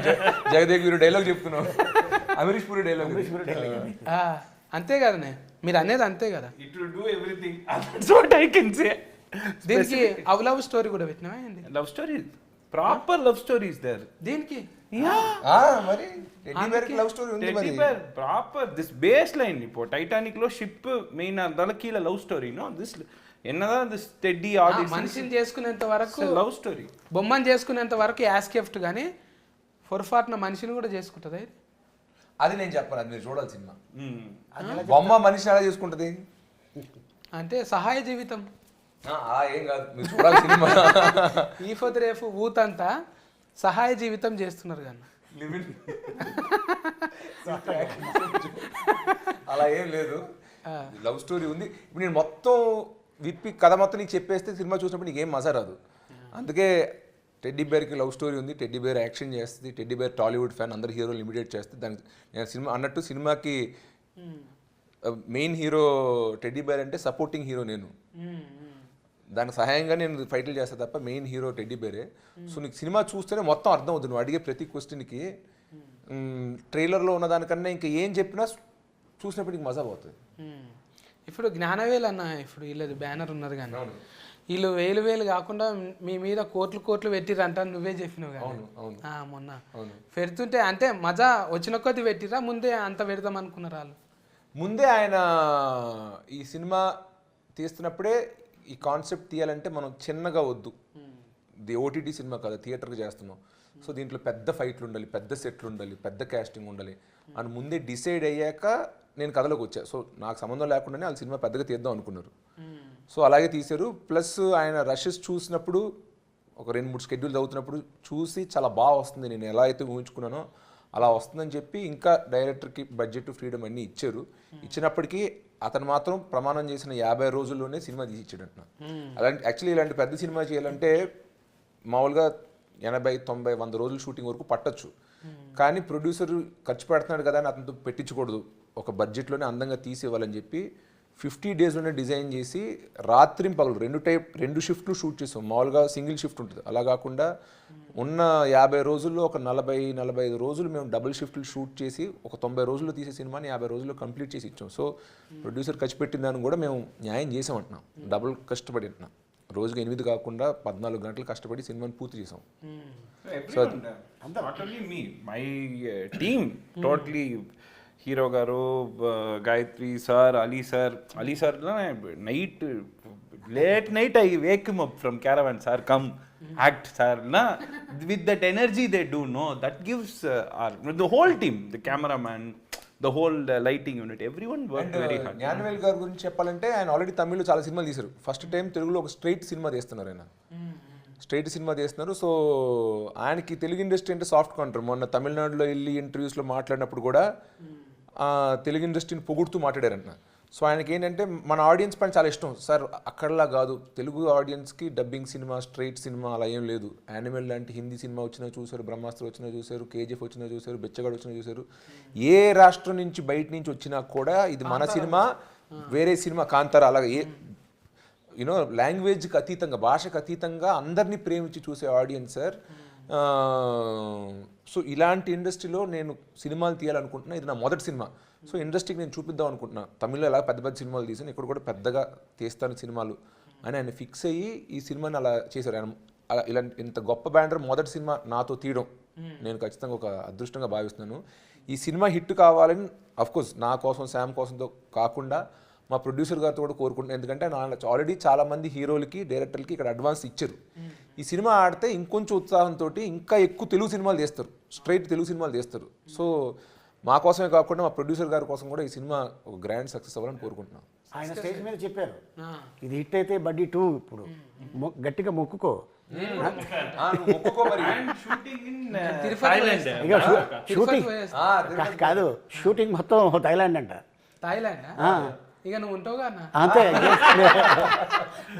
జగదేవ్ వీరు డైలాగ్ చెప్తున్నావు అమరీష్ పూరి డైలాగ్ అంతే కదనే మీరు అనేది అంతే కదా It will do everything. That's what I can say. దీనికి లవ్ స్టోరీ కూడా పెట్టినావా ఏంది Love story. Proper love story is there. దీనికి మరి టెడ్డీ బేర్కి లవ్ స్టోరీ ఉంది మరి Teddy bear, proper. This baseline இப்போ டைட்டானிక్ లో షిప్ మెయిన్ అదాల కీల లవ్ స్టోరీ నో దిస్ ఎన్నదా దిస్ టెడ్డీ ఆడియన్స్ మనిషిని చేసుకునేంత వరకు లవ్ స్టోరీ బొమ్మని చేసుకునేంత వరకు యాస్కెఫ్ట్ కానీ పొరపాటున మనిషిని కూడా చేసుకుంటుంది అది అది నేను చెప్పను అది మీరు చూడాలి సినిమా బొమ్మ మనిషిని ఎలా చేసుకుంటది అంటే సహాయ జీవితం ఏం కాదు మీరు చూడాలి సినిమా ఈ పొద్దు రేపు ఊతంతా సహాయ జీవితం చేస్తున్నారు కానీ అలా ఏం లేదు లవ్ స్టోరీ ఉంది ఇప్పుడు నేను మొత్తం విప్పి కథ మొత్తం నీకు చెప్పేస్తే సినిమా చూసినప్పుడు నీకు ఏం మజా రాదు అందుకే టెడ్డీ బేర్కి లవ్ స్టోరీ ఉంది టెడ్డీ బేర్ యాక్షన్ చేస్తుంది టెడ్డీ బేర్ టాలీవుడ్ ఫ్యాన్ అందరు హీరోలు ఇమిడియేట్ చేస్తుంది దానికి నేను సినిమా అన్నట్టు సినిమాకి మెయిన్ హీరో టెడ్డీ బేర్ అంటే సపోర్టింగ్ హీరో నేను దానికి సహాయంగా నేను ఫైట్లు చేస్తా తప్ప మెయిన్ హీరో టెడ్డీ బేరే సో నీకు సినిమా చూస్తేనే మొత్తం అర్థం అవుతుంది నువ్వు అడిగే ప్రతి క్వశ్చన్కి ట్రైలర్లో ఉన్న దానికన్నా ఇంకా ఏం చెప్పినా చూసినప్పుడు నీకు మజా పోతుంది ఇప్పుడు జ్ఞానవేలు అన్న ఇప్పుడు వీళ్ళది బ్యానర్ ఉన్నారు కానీ వీళ్ళు వేలు కాకుండా మీ మీద కోట్లు పెట్టిరంట నువ్వే చెప్పినావు కానీ మొన్న పెడుతుంటే అంటే మజా వచ్చిన కొద్ది పెట్టిరా ముందే అంత పెడదాం అనుకున్నారు వాళ్ళు ముందే ఆయన ఈ సినిమా తీస్తున్నప్పుడే ఈ కాన్సెప్ట్ తీయాలంటే మనం చిన్నగా వద్దు ఇది ఓటీటీ సినిమా కాదు థియేటర్కి చేస్తున్నాం సో దీంట్లో పెద్ద ఫైట్లు ఉండాలి పెద్ద సెట్లు ఉండాలి పెద్ద క్యాస్టింగ్ ఉండాలి అని ముందే డిసైడ్ అయ్యాక నేను కథలోకి వచ్చా సో నాకు సంబంధం లేకుండానే వాళ్ళు సినిమా పెద్దగా తీద్దాం అనుకున్నారు సో అలాగే తీశారు ప్లస్ ఆయన రషెస్ చూసినప్పుడు ఒక 2-3 షెడ్యూల్ అవుతున్నప్పుడు చూసి చాలా బాగా వస్తుంది నేను ఎలా అయితే ఊహించుకున్నానో అలా వస్తుందని చెప్పి ఇంకా డైరెక్టర్కి బడ్జెట్ ఫ్రీడమ్ అన్నీ ఇచ్చారు ఇచ్చినప్పటికీ అతను మాత్రం ప్రమాణం చేసిన 50 రోజుల్లోనే సినిమా తీసి ఇచ్చాడంట అలాంటి యాక్చువల్లీ ఇలాంటి పెద్ద సినిమా చేయాలంటే మామూలుగా 80-90-100 రోజులు షూటింగ్ వరకు పట్టొచ్చు కానీ ప్రొడ్యూసర్ ఖర్చు పెడుతున్నాడు కదా అని అతనితో పెట్టించకూడదు ఒక బడ్జెట్లోనే అందంగా తీసి ఇవ్వాలని చెప్పి 50 డేస్లోనే డిజైన్ చేసి రాత్రి పగలు 2 షిఫ్ట్లు షూట్ చేసాం మామూలుగా సింగిల్ షిఫ్ట్ ఉంటుంది అలా కాకుండా ఉన్న 50 రోజుల్లో ఒక 40-45 రోజులు మేము డబుల్ షిఫ్ట్లు షూట్ చేసి ఒక 90 రోజుల్లో తీసే సినిమాని 50 రోజుల్లో కంప్లీట్ చేసి ఇచ్చాం సో ప్రొడ్యూసర్ ఖర్చు పెట్టిన దాన్ని కూడా మేము న్యాయం చేసామంటున్నాం డబుల్ కష్టపడి అంటున్నాం రోజుకి 8 కాకుండా 14 గంటలు కష్టపడి సినిమాని పూర్తి చేసాం not only me, my team totally hero గారు Gayathri sir Ali sir night late night I wake him up from caravan sir come act sir నా with that energy they do no that gives the whole team the cameraman the whole lighting unit everyone work very hard Gnanavel గారి గురించి చెప్పాలంటే ఆయన already తమిళ్లో చాలా సినిమాలు తీశారు first time తెలుగులో ఒక స్ట్రైట్ సినిమా తీస్తున్నారు ఆయన స్ట్రైట్ సినిమా చేస్తున్నారు సో ఆయనకి తెలుగు ఇండస్ట్రీ అంటే సాఫ్ట్ కౌంటర్ మొన్న తమిళనాడులో వెళ్ళి ఇంటర్వ్యూస్లో మాట్లాడినప్పుడు కూడా తెలుగు ఇండస్ట్రీని పొగుడుతూ మాట్లాడారంట సో ఆయనకి ఏంటంటే మన ఆడియన్స్ పైన చాలా ఇష్టం సార్ అక్కడలా కాదు తెలుగు ఆడియన్స్కి డబ్బింగ్ సినిమా స్ట్రైట్ సినిమా అలా ఏం లేదు యానిమల్ లాంటి హిందీ సినిమా వచ్చినా చూశారు బ్రహ్మాస్త్ర వచ్చినా చూశారు కేజీఎఫ్ వచ్చినా చూశారు బెచ్చగాడు వచ్చినా చూశారు ఏ రాష్ట్రం నుంచి బయట నుంచి వచ్చినా కూడా ఇది మన సినిమా వేరే సినిమా కాంతారా అలాగే ఏ యూనో లాంగ్వేజ్కి అతీతంగా భాషకు అతీతంగా అందరినీ ప్రేమించి చూసే ఆడియన్స్ సార్ సో ఇలాంటి ఇండస్ట్రీలో నేను సినిమాలు తీయాలనుకుంటున్నా ఇది నా మొదటి సినిమా సో ఇండస్ట్రీకి నేను చూపిద్దాం అనుకుంటున్నా తమిళ్లో ఎలా పెద్ద పెద్ద సినిమాలు తీసాను ఇక్కడ కూడా పెద్దగా తీస్తాను సినిమాలు అని ఆయన ఫిక్స్ అయ్యి ఈ సినిమాని అలా చేశారు ఆయన అలా ఇలాంటి ఇంత గొప్ప బ్యానర్ మొదటి సినిమా నాతో తీయడం నేను ఖచ్చితంగా ఒక అదృష్టంగా భావిస్తున్నాను ఈ సినిమా హిట్ కావాలని అఫ్కోర్స్ నా కోసం శామ్ కోసంతో కాకుండా మా ప్రొడ్యూసర్ గారితో కూడా కోరుకుంటున్నాను. ఎందుకంటే ఆల్రెడీ చాలా మంది హీరోలకి డైరెక్టర్లకి ఇక్కడ అడ్వాన్స్ ఇచ్చారు. ఈ సినిమా ఆడితే ఇంకొంచెం ఉత్సాహంతో ఇంకా ఎక్కువ తెలుగు సినిమాలు తీస్తారు, స్ట్రైట్ తెలుగు సినిమాలు తీస్తారు. సో మా కోసమే కాకుండా మా ప్రొడ్యూసర్ గారి కోసం కూడా ఈ సినిమా ఒక గ్రాండ్ సక్సెస్ అవ్వాలని కోరుకుంటున్నాం. ఆయన స్టేజ్ మీద చెప్పారు ఇది హిట్ అయితే బడ్డీ 2 ఇప్పుడు గట్టిగా మొక్కుకో. Shooting in Tirupati Thailand. ఇక షూటింగ్ తిరుపతి కాదు, షూటింగ్ మొత్తం థాయిలాండ్ అంట. థాయిలాండ్ ఇక నువ్వు ఉంటావుగా అన్న, అంతే.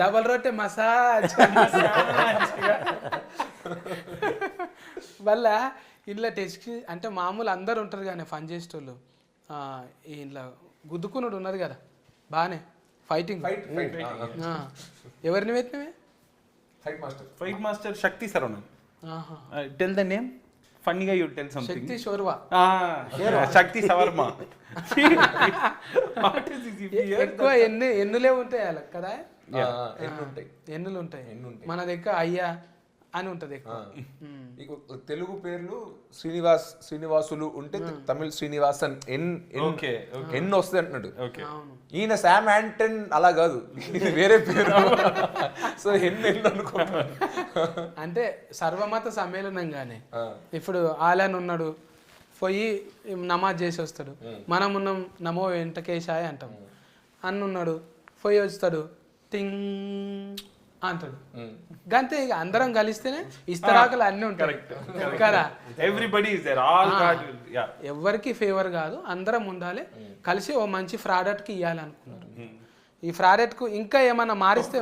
డబల్ రొట్టె మసాజ్ వల్ల ఇంట్లో టెస్ట్ అంటే మామూలు అందరు ఉంటారు కానీ ఫన్ చేసేటోళ్ళు, ఇంట్లో గుద్దుకున్నాడు ఉన్నది కదా బాగానే ఫైటింగ్. ఎవరిని పెట్టినవే? Fight master Shakti Saravana. Tell the name ఫన్నీగా, యూ టెల్ సంథింగ్. శక్తి షోర్వా, శక్తి సవర్మ. ఎక్కువ ఎన్నులే ఉంటాయి వాళ్ళకి కదా, ఉంటాయి, ఎన్నులు ఉంటాయి. మన దగ్గర అయ్యా అని ఉంటది ఎక్కువ. తెలుగు పేర్లు శ్రీనివాసులు ఉంటే తమిళ శ్రీనివాసన్ ఎన్ వస్తుంది అంటున్నాడు. ఈయన శామ్ యాంటన్ అలా కాదు, ఇది వేరే పేరు. సో ఎన్ అనుకున్నాను. అంటే సర్వమత సమ్మేళనం గానే ఇప్పుడు ఆలన్ ఉన్నాడు, పోయి నమాజ్ చేసి వస్తాడు. మనం ఉన్నాం నమో వెంకటేశాయ అంటాం. అన్నున్నాడు పోయి వస్తాడు టింగ్ అంటాడు. గంతే, ఇక అందరం కలిస్తేనే ఇస్తరాకులు అన్నీ ఉంటాయి కదా. Everybody is there, all card. Yeah, ఎవరికి ఫేవర్ కాదు, అందరం ఉండాలి కలిసి. ఓ మంచి ప్రాడక్ట్ కి ఇవ్వాలి అనుకున్నారు. ఈ ప్రాడక్ట్ కు ఇంకా ఏమన్నా మారిస్తే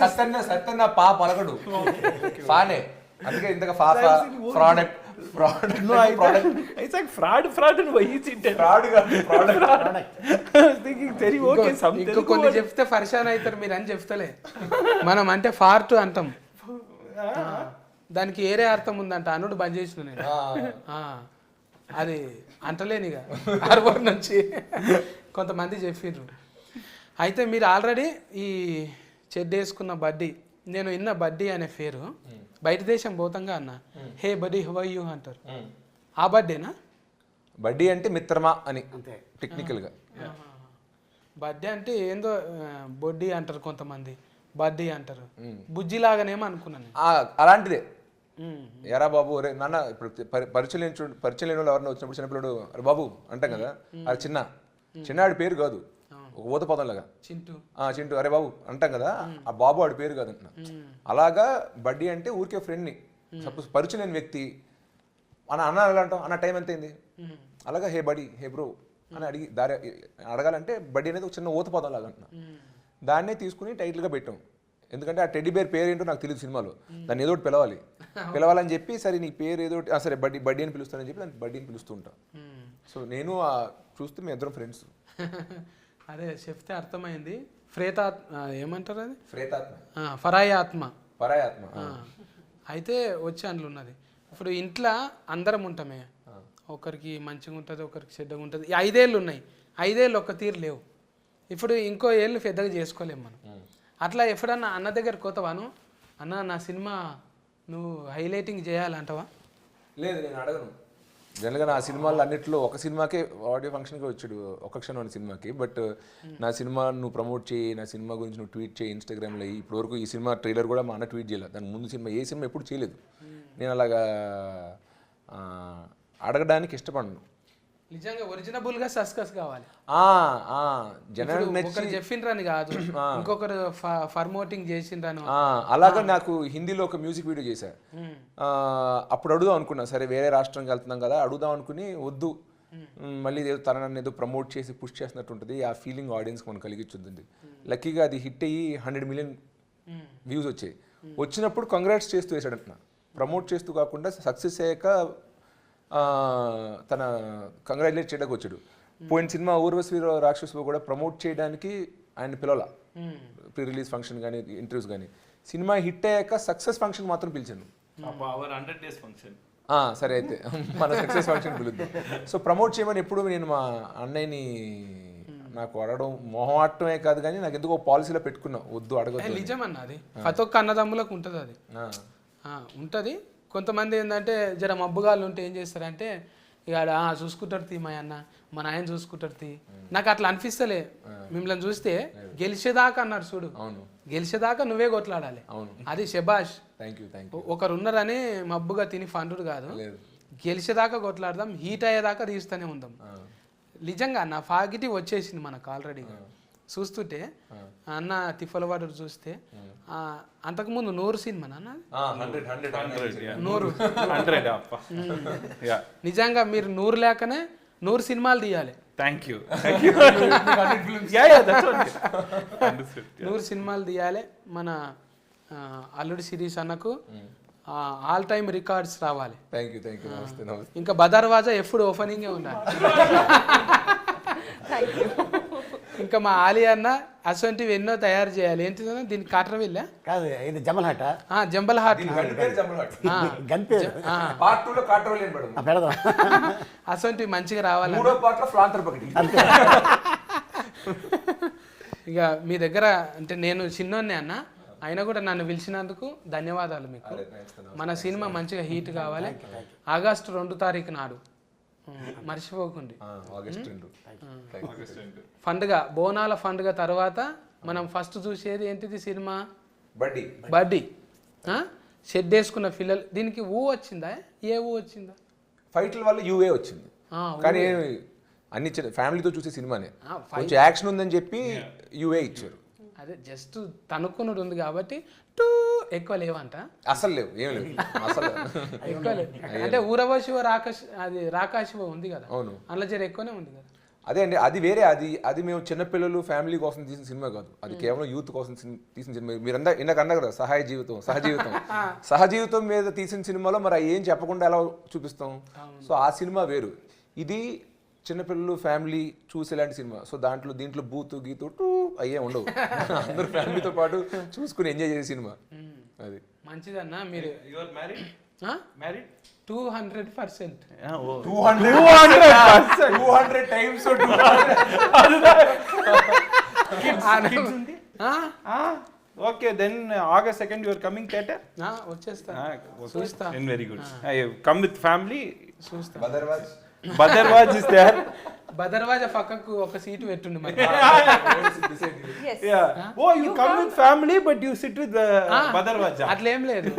సత్తన్న పా పలకడు పానే, అందుకే ఇంతగా పాప product it's like fraud and why is it fraud కాదు product. thinking very okay some ఇంకా కొన్ని చెప్తే పరిశాన్ అవుతారు మీరు అని చెప్తలే. మనం అంటే ఫార్ట్ అంటాం, దానికి ఏరే అర్థం ఉందంట. అనుడు బంద్ చేసిన నేను అది అంటలేనిగా హార్బర్ నుంచి కొంతమంది చెప్పిర్రు. అయితే మీరు ఆల్రెడీ ఈ చెడ్డ వేసుకున్న బడ్డీ, నేను విన్న బడ్డీ అనే పేరు బయట దేశం పోతంగా అన్న, హే బడ్డీ హౌ ఆర్ యు అంటారు. ఆ బడ్డేనా? బడ్డీ అంటే మిత్రమా అని టెక్నికల్ గా. బడ్డీ అంటే ఏందో బొడ్డీ అంటారు కొంతమంది, బడ్డీ అంటారు. బుజ్జి లాగానేమో అనుకున్నాను. అలాంటిదే. ఎరా బాబు రే నాన్న, ఇప్పుడు పరిచయం లేని వాళ్ళు ఎవరైనా వచ్చినప్పుడు చిన్నపిల్లడు అరే బాబు అంటాం కదా, అది చిన్నాడి పేరు కాదు, ఒక ఊత పదం లాగా. చింటూ అరే బాబు అంటాం కదా, ఆ బాబు ఆడి పేరు కాదు అంటున్నా. అలాగా బడ్డీ అంటే ఊరికే ఫ్రెండ్ని, సపోజ్ పరిచయం లేని వ్యక్తి అన్న ఎలా అంటాం, అన్న టైం ఎంత అయింది, అలాగా హే బడీ హే బ్రో అని అడిగి దారి అడగాలంటే బడ్డీ అనేది ఒక చిన్న ఊత పదం లాగా అంటున్నా. దాన్నే తీసుకుని టైటిల్గా పెట్టాం. ఎందుకంటే ఆ టెడ్డీ బేర్ పేరు ఏంటో నాకు తెలియదు సినిమాలో, దాన్ని ఏదో ఒకటి పిలవాలని చెప్పి, సరే నీ పేరు ఏదో సరే బడ్డీ అని పిలుస్తానని చెప్పి దాన్ని బడ్డీ అని పిలుస్తూ ఉంటాను. సో నేను చూస్తే మేము ఇద్దరం ఫ్రెండ్స్. అదే చెప్తే అర్థమైంది. ఏమంటారు అది, ప్రేతాత్మ, ఫరాయి ఆత్మ. అయితే వచ్చి అందులో ఉన్నది. ఇప్పుడు ఇంట్లో అందరం ఉంటామే, ఒకరికి మంచిగా ఉంటుంది, ఒకరికి చెడ్డగా ఉంటుంది. 5 ఏళ్ళు ఉన్నాయి, 5 ఏళ్ళు ఒక్క తీరు లేవు. ఇప్పుడు ఇంకో ఏళ్ళు పెద్దగా చేసుకోలేము మనం. అట్లా ఎప్పుడన్నా అన్న దగ్గర కోతవాను, అన్న నా సినిమా నువ్వు హైలైటింగ్ చేయాలంటావా? లేదు, నేను అడగను. జనరల్గా నా సినిమాలు అన్నింటిలో ఒక సినిమాకే ఆడియో ఫంక్షన్కి వచ్చాడు, ఒక క్షణం అనే సినిమాకి. బట్ నా సినిమా నువ్వు ప్రమోట్ చేయి, నా సినిమా గురించి నువ్వు ట్వీట్ చేయి ఇన్స్టాగ్రామ్లో. ఇప్పటివరకు ఈ సినిమా ట్రైలర్ కూడా మా అన్న ట్వీట్ చేయలేదు. దాని ముందు సినిమా ఏ సినిమా ఎప్పుడు చేయలేదు. నేను అలాగా అడగడానికి ఇష్టపడను. నిజంగా ఒరిజినబుల్ గా సస్కస్ కావాలి. జనాలు చెప్పిండ్రని కాదు, ఇంకొకరు ఫర్మోటింగ్ చేసిండ్రను. అలాగా నాకు హిందీలో ఒక మ్యూజిక్ వీడియో చేశా. అప్పుడు అడుగుదాం అనుకున్నా, సరే వేరే రాష్ట్రంకి వెళ్తున్నాం కదా అడుగుదాం అనుకుని, వద్దు మళ్ళీ తనని ఏదో ప్రమోట్ చేసి పుష్ చేసినట్టు ఉంటుంది, ఆ ఫీలింగ్ ఆడియన్స్కి మనం కలిగించుద్ది. లక్కీగా అది హిట్ అయ్యి 100 మిలియన్ వ్యూస్ వచ్చాయి. వచ్చినప్పుడు కంగ్రాట్స్ చేస్తూ వేసాడంటున్నా, ప్రమోట్ చేస్తూ కాకుండా సక్సెస్ అయ్యాక తన కంగ్రాచులేట్ చేయడానికి వచ్చాడు. పోయిన సినిమా ఊర్వశి రాక్షసులో కూడా ప్రమోట్ చేయడానికి ఆయన పిలవాల, ప్రీ రిలీజ్ ఫంక్షన్ కానీ ఇంటర్వ్యూస్ కానీ. సినిమా హిట్ అయ్యాక సక్సెస్ ఫంక్షన్ మాత్రం పిలిచాను. సరే అయితే మన సక్సెస్ ఫంక్షన్ పిలుద్దాం. సో ప్రమోట్ చేయమని ఎప్పుడు నేను మా అన్నయ్యని నాకు అడగడం మొహమాటమే కాదు కానీ నాకు ఎందుకో పాలసీలో పెట్టుకున్నా, వద్దు అడగదు. నిజమన్నా, అది ప్రతి ఒక్క అన్నదమ్ములకు ఉంటుంది, అది ఉంటుంది. కొంతమంది ఏంటంటే జర మబ్బుగాళ్ళు ఉంటే ఏం చేస్తారంటే ఇక ఆడ, చూసుకుంటారు తీ మా అన్న మా నాయన చూసుకుంటారు తీ. నాకు అట్లా అనిపిస్తలే. మిమ్మల్ని చూస్తే గెలిచేదాకా అన్నారు చూడు, గెలిచేదాకా నువ్వే కొట్లాడాలి. అది శబాష్. Thank you. ఒకరు ఉన్నారని మబ్బుగా తిని ఫండుడు కాదు, గెలిచేదాకా కొట్లాడదాం, హీట్ అయ్యేదాకా తీస్తూనే ఉందాం. నిజంగా నా ఫాగిటివ్ వచ్చేసింది మనకు ఆల్రెడీ. చూస్తుంటే అన్న తిఫల వాడు చూస్తే అంతకుముందు 100 సినిమా నాన్న 100. నిజంగా మీరు 100 లేకనే 100 సినిమాలు తీయాలి. Thank you. 100 సినిమాలు తీయాలి. మన అల్లుడి సిరీస్ అన్నకు ఆల్ టైమ్ రికార్డ్స్ రావాలి. Thank you. నమస్తే. ఇంకా బదర్వాజా ఎప్పుడు ఓపెనింగే ఉండాలి. ఇంకా మా ఆలి అన్న అసొంటివి ఎన్నో తయారు చేయాలి. ఏంటిదన్నా దీనికి కాటర్ వెళ్ళా కాదు, ఇది జమల్ హట, జంబల్ హార్ట్ గన్ పేరు పార్ట్ 2 లో కాట్రోల్ ఏం పడదు. పెడదాం. అసొంటివి మంచిగా రావాలి. 3వ పార్ట్ లో ఫ్లాంటర్ పకటి. ఇక మీ దగ్గర అంటే నేను చిన్నోన్నే అన్న, అయినా కూడా నన్ను పిలిచినందుకు ధన్యవాదాలు మీకు. మన సినిమా మంచిగా హీట్ కావాలి. ఆగస్టు 2 తారీఖు నాడు మర్చిపోకండి. పండుగ, బోనాల పండుగ తర్వాత మనం ఫస్ట్ చూసేది ఏంటిది సినిమా? బడ్డీ. షెడ్ వేసుకున్న పిల్లలు. దీనికి వచ్చిందా? ఏ వచ్చిందా? ఫైట్ల వల్ల యూఏ వచ్చింది, కానీ అన్ని ఫ్యామిలీతో చూసే సినిమానే. కొంచెం యాక్షన్ ఉందని చెప్పి యూఏ ఇచ్చారు. అదే జస్ట్ తనుకున్నది ఉంది కాబట్టి టూ ఎక్కువ లేవంట. అసలు లేవు, ఏం లేవు అసలు. ఎక్కువ లేవు అంటే ఊరవశివ రాకాశివ ఉంది కదా, అవును, అందులో జర ఎక్కువనే ఉంది కదా. అదే అండి, అది వేరే. అది మేము చిన్నపిల్లలు ఫ్యామిలీ కోసం తీసిన సినిమా కాదు, అది కేవలం యూత్ కోసం తీసిన సినిమా. మీరు ఇందాక అన్నా కదా సహజీవితం మీద తీసిన సినిమాలో మరి ఏం చెప్పకుండా ఎలా చూపిస్తాం? సో ఆ సినిమా వేరు, ఇది చిన్నపిల్లలు ఫ్యామిలీ చూసేలాంటి సినిమా. సో దీంట్లో బూతు గీతు అయ్యే ఉండవు. అందరూ ఫ్యామిలీతో పాటు చూసుకుని ఎంజాయ్ చేసే సినిమా అది. మంచిదన్నా. మీరు 200%. 200 times. Okay, then August 2nd you are coming theater? వచ్చేస్తా, చూస్తా. Then very good. I come with family. చూస్తా. Badarwaj is there. బదర్వాజా పక్కకు ఒక సీటు పెట్టుండి మరి. Yeah. Oh, you come with family but you sit with the Badarwaj. అట్లేం లేదు.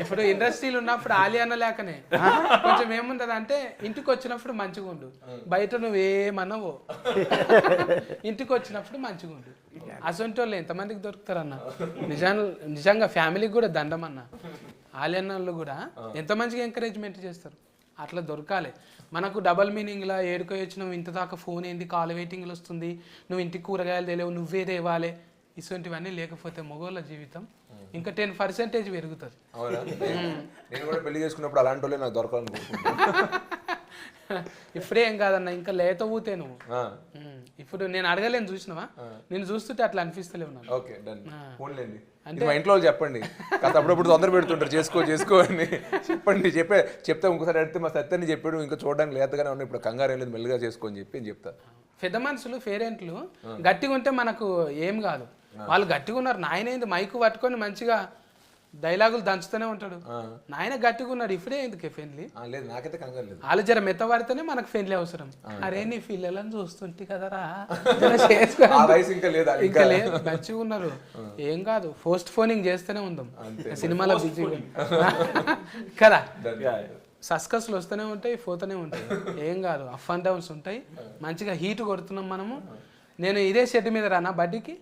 ఇప్పుడు ఇండస్ట్రీలు ఉన్నప్పుడు ఆలి అన్న లేకనే కొంచెం ఏముంటది అంటే, ఇంటికి వచ్చినప్పుడు మంచిగా ఉండు, బయట నువ్వేమన్నావో ఇంటికి వచ్చినప్పుడు మంచిగా ఉండు. అసొంటి వాళ్ళు ఎంతమందికి దొరుకుతారన్న. నిజంగా ఫ్యామిలీకి కూడా దండం అన్న. ఆలి అన్నలు కూడా ఎంత మంచిగా ఎంకరేజ్మెంట్ చేస్తారు. అట్లా దొరకాలి మనకు. డబల్ మీనింగ్లా ఏడుకో వచ్చినావు, ఇంత దాకా ఫోన్ ఏంది, కాల్ వెయిటింగ్లు వస్తుంది, నువ్వు ఇంటికి కూరగాయలు తెలియవు, నువ్వే తేవాలి, ఇటువంటివన్నీ లేకపోతే మగవాళ్ళ జీవితం ఇంకా 10% పెరుగుతుంది. నేను కూడా పెళ్లి చేసుకున్నప్పుడు అలాంటి వాళ్ళే నాకు దొరకాలనుకుంటున్నాను. ఇప్పుడే ఏం కాదన్న, ఇంకా లేత ఊతే నువ్వు. ఇప్పుడు నేను అడగలేను, చూసినావా? నేను చూస్తుంటే అట్లా అనిపిస్తలేవు నాకు. Okay, done. ఫోన్లేండి అంటే మా ఇంట్లో వాళ్ళు చెప్పండి, కాస్త అప్పుడప్పుడు తొందర పెడుతుంటారు, చేసుకో అని చెప్పండి. చెప్తే ఇంకోసారి అడిగితే మా సత్యాన్ని చెప్పాడు, ఇంకా చూడడానికి లేతగానే ఉన్నాయి, ఇప్పుడు కంగారు ఏం లేదు, మెల్లిగా చేసుకోని చెప్పి అని చెప్తా. పెద్ద మనుషులు పేరెంట్లు గట్టిగా ఉంటే మనకు ఏం కాదు. వాళ్ళు గట్టిగా ఉన్నారు, నాయన ఏంది మైకు పట్టుకొని మంచిగా డైలాగులు దంచుతూనే ఉంటాడు. నాయన గట్టిగా ఉన్నాడు, ఇప్పుడే ఎందుకు ఫ్రెండ్లీ? లేదు, నాకైతే కంగారు లేదు. వాళ్ళు జర మెత్తబడితేనే మనకు ఫ్రెండ్లీ అవసరం. అరే నీ పిల్లలని చూస్తుంటే కదరా, ఇంకా లేదు, మంచిగా ఉన్నారు, ఏం కాదు, పోస్ట్ ఫోనింగ్ చేస్తూనే ఉందాం సినిమాలో బిజీగా కదా. సస్కస్లు వస్తూనే ఉంటాయి, పోతూనే ఉంటాయి, ఏం కాదు, అప్ అండ్ డౌన్స్ ఉంటాయి. మంచిగా హీట్ కొడుతున్నాం మనము. నేను ఇదే షెడ్ మీద రానా బడ్డీకి?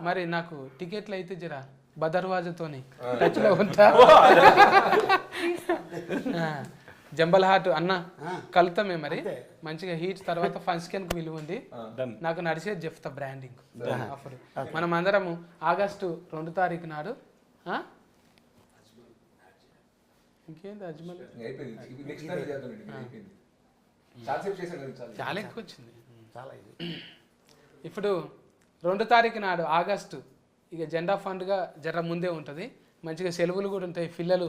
మరి నాకు టికెట్లు అయితే జరా బదర్వాజతోని టచ్ లో ఉంటా. జంబల్ హార్ట్ అన్న కలుతామే మరి. మంచిగా హీట్ తర్వాత ఫంక్షన్ కు విలువ ఉంది. నాకు నడిచేది చెప్తా బ్రాండింగ్ అప్పుడు. మనం అందరము ఆగస్టు 2 తారీఖు నాడు ఇంకేంది అజ్మల్ చాలా ఎక్కువ వచ్చింది. ఇప్పుడు 2 తారీఖు నాడు ఆగస్టు ఇక జెండా ఫండ్గా జర ముందే ఉంటుంది. మంచిగా సెలవులు కూడా ఉంటాయి. పిల్లలు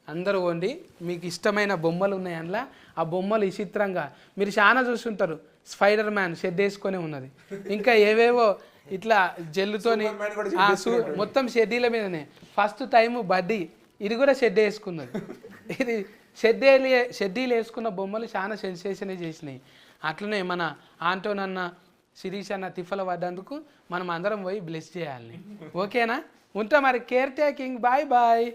అందరూ వండి మీకు ఇష్టమైన బొమ్మలు ఉన్నాయి అందులో. ఆ బొమ్మలు విచిత్రంగా మీరు చాలా చూస్తుంటారు. స్పైడర్ మ్యాన్ షెడ్ వేసుకొని ఉన్నది, ఇంకా ఏవేవో ఇట్లా జెల్లుతోని మొత్తం షెడ్డీల మీదనే ఫస్ట్ టైం బడ్డీ ఇది కూడా షెడ్ వేసుకున్నది. ఇది షెడ్డీలు వేసుకున్న బొమ్మలు చాలా సెన్సేషన్ చేసినాయి. అట్లనే మన ఆంటోన్ అన్న శిరీష్ అన్న తిఫల పడ్డందుకు మనం అందరం పోయి బ్లెస్ చేయాలి. ఓకేనా? ఉంటా మరి. Care taking. Bye bye.